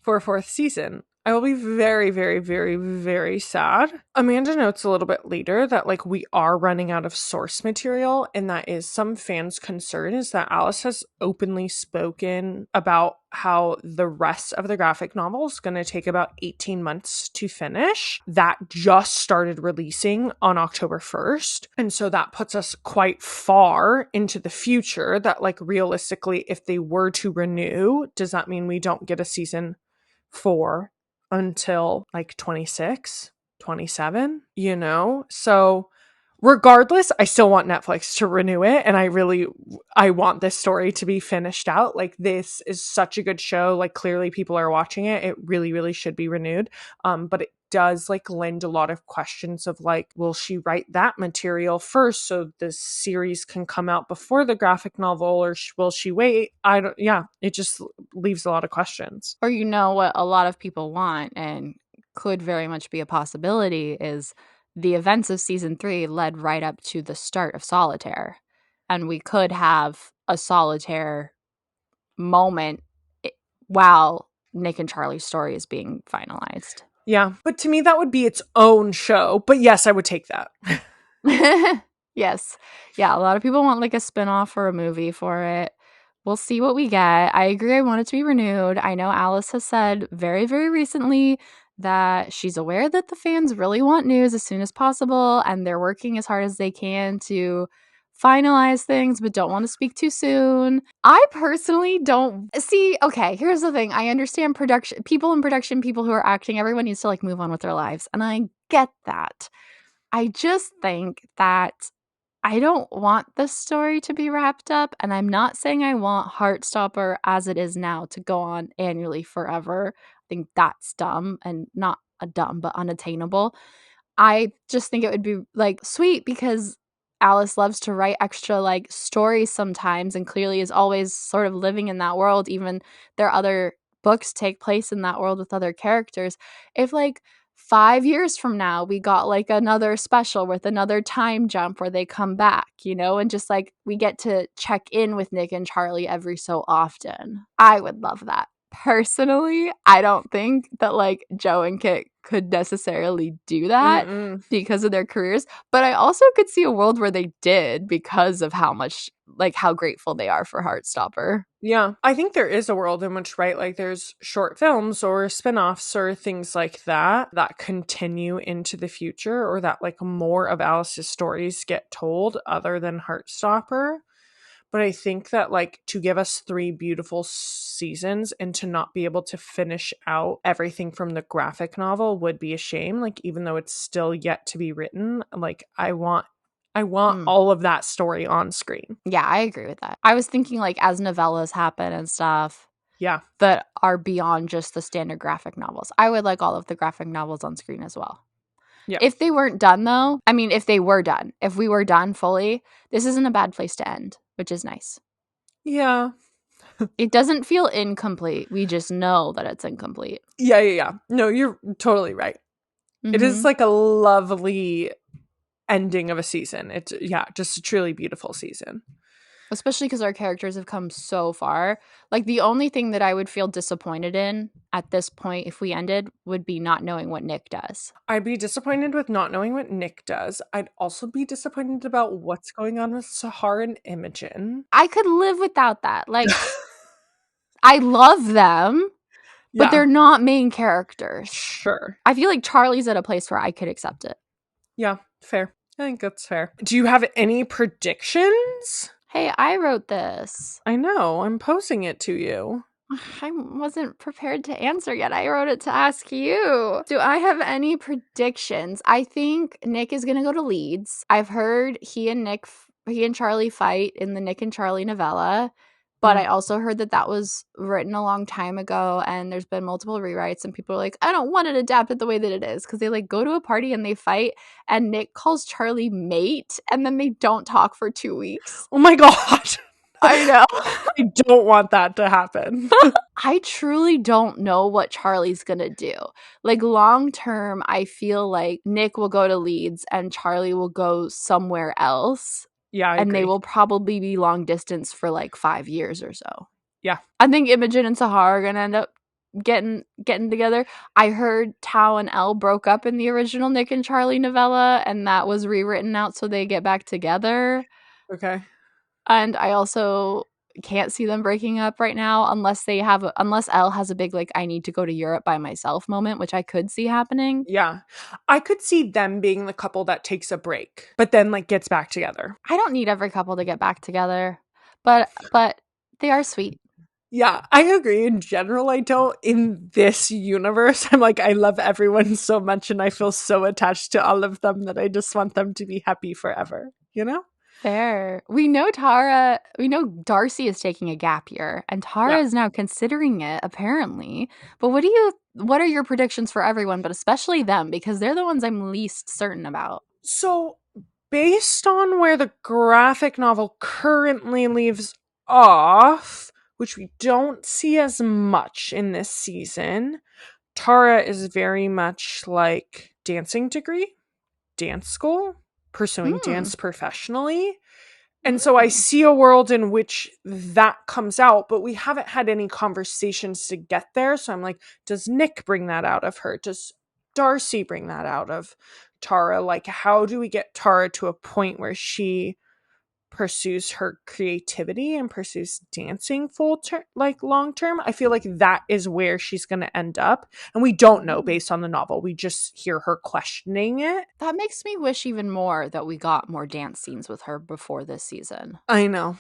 for a 4th season, I will be very, very, very, very sad. Amanda notes a little bit later that like we are running out of source material, and that is some fans' concern is that Alice has openly spoken about how the rest of the graphic novel is going to take about 18 months to finish. That just started releasing on October 1st. And so that puts us quite far into the future, that like realistically, if they were to renew, does that mean we don't get a season 4 until like 26, 27, you know? So regardless, I still want Netflix to renew it, and I want this story to be finished out. Like, this is such a good show. Like, clearly people are watching it. It really, really should be renewed. But it does like lend a lot of questions of like, will she write that material first so the series can come out before the graphic novel, or will she wait? It just leaves a lot of questions. Or you know what a lot of people want, and could very much be a possibility, is the events of season 3 led right up to the start of Solitaire. And we could have a Solitaire moment while Nick and Charlie's story is being finalized. Yeah, but to me, that would be its own show. But yes, I would take that. Yes. Yeah, a lot of people want like a spinoff or a movie for it. We'll see what we get. I agree. I want it to be renewed. I know Alice has said very, very recently that she's aware that the fans really want news as soon as possible, and they're working as hard as they can to finalize things, but don't want to speak too soon. I personally don't see. Okay, here's the thing. I understand production, people in production, people who are acting, everyone needs to like move on with their lives. And I get that. I just think that I don't want this story to be wrapped up. And I'm not saying I want Heartstopper as it is now to go on annually forever. I think that's dumb, and not a dumb, but unattainable. I just think it would be like sweet because Alice loves to write extra like stories sometimes, and clearly is always sort of living in that world. Even their other books take place in that world with other characters. If like 5 years from now we got like another special with another time jump where they come back, you know, and just like we get to check in with Nick and Charlie every so often, I would love that. Personally, I don't think that like Joe and Kit could necessarily do that because of their careers, but I also could see a world where they did because of how much, like how grateful they are for Heartstopper. Yeah, I think there is a world in which, right, like there's short films or spin-offs or things like that that continue into the future, or that like more of Alice's stories get told other than Heartstopper. But I think that like to give us 3 beautiful seasons and to not be able to finish out everything from the graphic novel would be a shame. Like, even though it's still yet to be written, like I want all of that story on screen. Yeah, I agree with that. I was thinking like as novellas happen and stuff. Yeah. That are beyond just the standard graphic novels. I would like all of the graphic novels on screen as well. Yeah. If they weren't done though, I mean, if they were done, if we were done fully, this isn't a bad place to end, which is nice. Yeah. It doesn't feel incomplete. We just know that it's incomplete. Yeah. No, you're totally right. Mm-hmm. It is like a lovely ending of a season. It's, yeah, just a truly beautiful season. Especially because our characters have come so far. Like, the only thing that I would feel disappointed in at this point if we ended would be not knowing what Nick does. I'd be disappointed with not knowing what Nick does. I'd also be disappointed about what's going on with Sahar and Imogen. I could live without that. Like, I love them, but they're not main characters. Sure. I feel like Charlie's at a place where I could accept it. Yeah, fair. I think that's fair. Do you have any predictions? Hey, I wrote this. I know. I'm posing it to you. I wasn't prepared to answer yet. I wrote it to ask you. Do I have any predictions? I think Nick is going to go to Leeds. I've heard he and Charlie fight in the Nick and Charlie novella. But I also heard that was written a long time ago, and there's been multiple rewrites, and people are like, I don't want it adapted the way that it is, because they like go to a party and they fight, and Nick calls Charlie mate, and then they don't talk for 2 weeks. Oh my God. I know. I don't want that to happen. I truly don't know what Charlie's gonna do. Like, long term, I feel like Nick will go to Leeds and Charlie will go somewhere else. Yeah, I and agree. They will probably be long distance for like 5 years or so. Yeah. I think Imogen and Sahar are going to end up getting together. I heard Tao and Elle broke up in the original Nick and Charlie novella, and that was rewritten out so they get back together. Okay. And I also can't see them breaking up right now unless Elle has a big like I need to go to Europe by myself moment, which I could see happening. Yeah. I could see them being the couple that takes a break but then like gets back together. I don't need every couple to get back together, but they are sweet. Yeah, I agree. In general, I don't. In this universe, I'm like, I love everyone so much and I feel so attached to all of them that I just want them to be happy forever, you know? Fair. We know Darcy is taking a gap year, and Tara is now considering it, apparently. But what are your predictions for everyone, but especially them, because they're the ones I'm least certain about? So, based on where the graphic novel currently leaves off, which we don't see as much in this season, Tara is very much like dancing degree, dance school, pursuing dance professionally. And so I see a world in which that comes out, but we haven't had any conversations to get there. So I'm like, does Nick bring that out of her? Does Darcy bring that out of Tara? Like, how do we get Tara to a point where she pursues her creativity and pursues dancing long term, I feel like that is where she's going to end up. And we don't know based on the novel. We just hear her questioning it. That makes me wish even more that we got more dance scenes with her before this season. I know.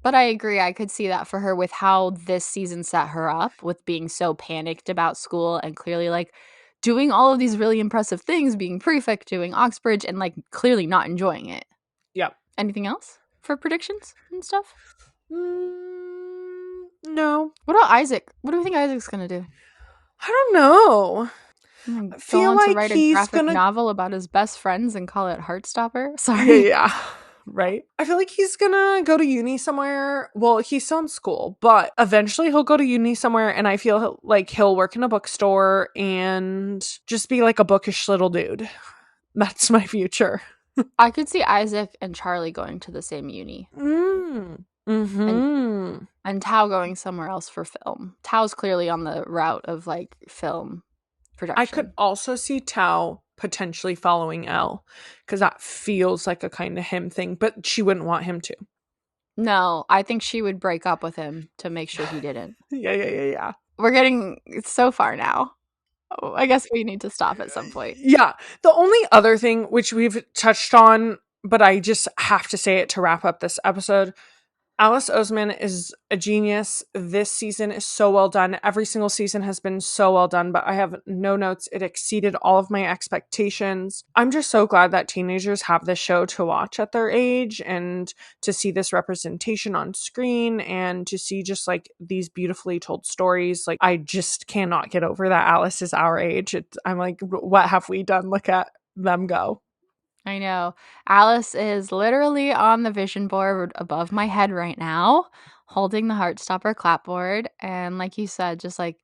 But I agree. I could see that for her with how this season set her up, with being so panicked about school and clearly like doing all of these really impressive things, being prefect, doing Oxbridge, and like clearly not enjoying it. Yep. Anything else for predictions and stuff? No. What about Isaac? What do we think Isaac's gonna do? I don't know. I feel like to write a graphic novel about his best friends and call it Heartstopper. Sorry. Yeah. Right? I feel like he's gonna go to uni somewhere. Well, he's still in school, but eventually he'll go to uni somewhere, and I feel like he'll work in a bookstore and just be like a bookish little dude. That's my future. I could see Isaac and Charlie going to the same uni. And Tao going somewhere else for film. Tao's clearly on the route of like film production. I could also see Tao potentially following Elle, because that feels like a kind of him thing, but she wouldn't want him to. No, I think she would break up with him to make sure he didn't. Yeah. We're getting so far now. I guess we need to stop at some point. Yeah. The only other thing which we've touched on, but I just have to say it to wrap up this episode, Alice Oseman is a genius. This season is so well done. Every single season has been so well done, but I have no notes. It exceeded all of my expectations. I'm just so glad that teenagers have this show to watch at their age, and to see this representation on screen, and to see just like these beautifully told stories. Like, I just cannot get over that Alice is our age. I'm like, what have we done? Look at them go. I know. Alice is literally on the vision board above my head right now, holding the Heartstopper clapboard. And like you said, just like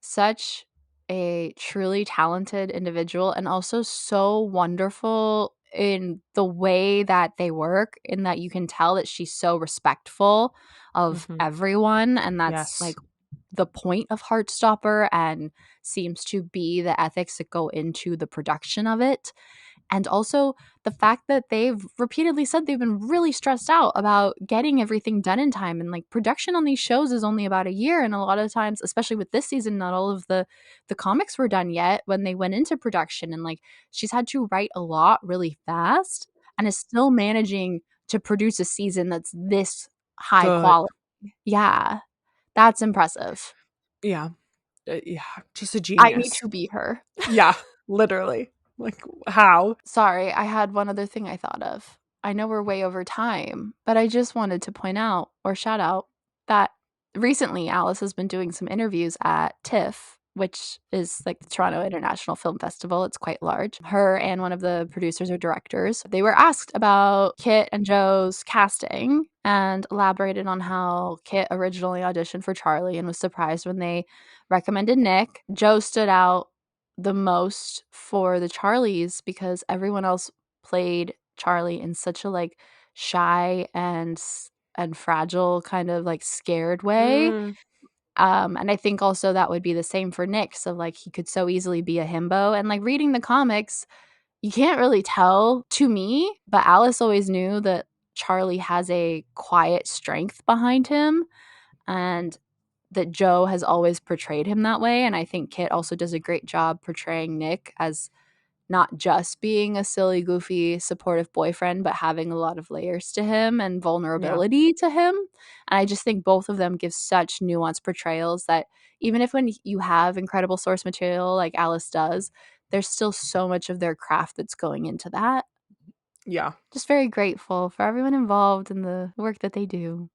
such a truly talented individual, and also so wonderful in the way that they work, in that you can tell that she's so respectful of everyone. And that's like the point of Heartstopper, and seems to be the ethics that go into the production of it. And also the fact that they've repeatedly said they've been really stressed out about getting everything done in time. And like, production on these shows is only about a year. And a lot of times, especially with this season, not all of the comics were done yet when they went into production. And like, she's had to write a lot really fast, and is still managing to produce a season that's this high quality. Yeah. That's impressive. Yeah. Just a genius. I need to be her. Yeah, literally. Like, how? Sorry, I had one other thing I thought of. I know we're way over time, but I just wanted to point out or shout out that recently Alice has been doing some interviews at TIFF, which is like the Toronto International Film Festival. It's quite large. Her and one of the producers or directors, they were asked about Kit and Joe's casting, and elaborated on how Kit originally auditioned for Charlie and was surprised when they recommended Nick. Joe stood out the most for the Charlies because everyone else played Charlie in such a like shy and fragile, kind of like scared way. And I think also that would be the same for Nick. So like, he could so easily be a himbo, and like, reading the comics, you can't really tell, to me, but Alice always knew that Charlie has a quiet strength behind him, and that Joe has always portrayed him that way. And I think Kit also does a great job portraying Nick as not just being a silly, goofy, supportive boyfriend, but having a lot of layers to him and vulnerability to him. And I just think both of them give such nuanced portrayals that even if when you have incredible source material like Alice does, there's still so much of their craft that's going into that. Yeah. Just very grateful for everyone involved in the work that they do.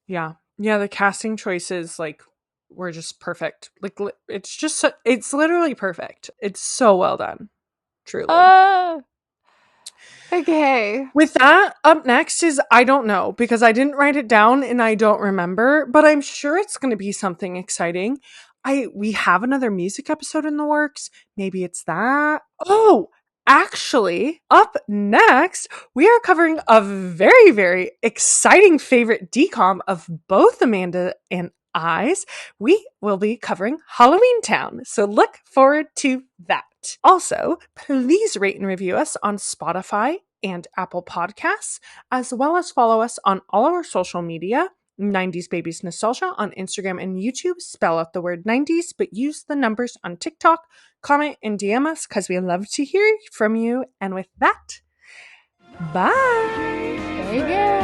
Yeah. Yeah, the casting choices, like, were just perfect. Like, it's just, it's literally perfect. It's so well done. Truly. Okay. With that, up next is I don't know, because I didn't write it down and I don't remember, but I'm sure it's going to be something exciting. We have another music episode in the works. Maybe it's that. Oh, actually, up next, we are covering a very, very exciting favorite decom of both Amanda and I's. We will be covering Halloween Town, so look forward to that. Also, please rate and review us on Spotify, and Apple Podcasts, as well as follow us on all of our social media. 90s Babies Nostalgia on Instagram and YouTube. Spell out the word 90s, but use the numbers on TikTok. Comment and DM us because we love to hear from you. And with that, bye. Very good.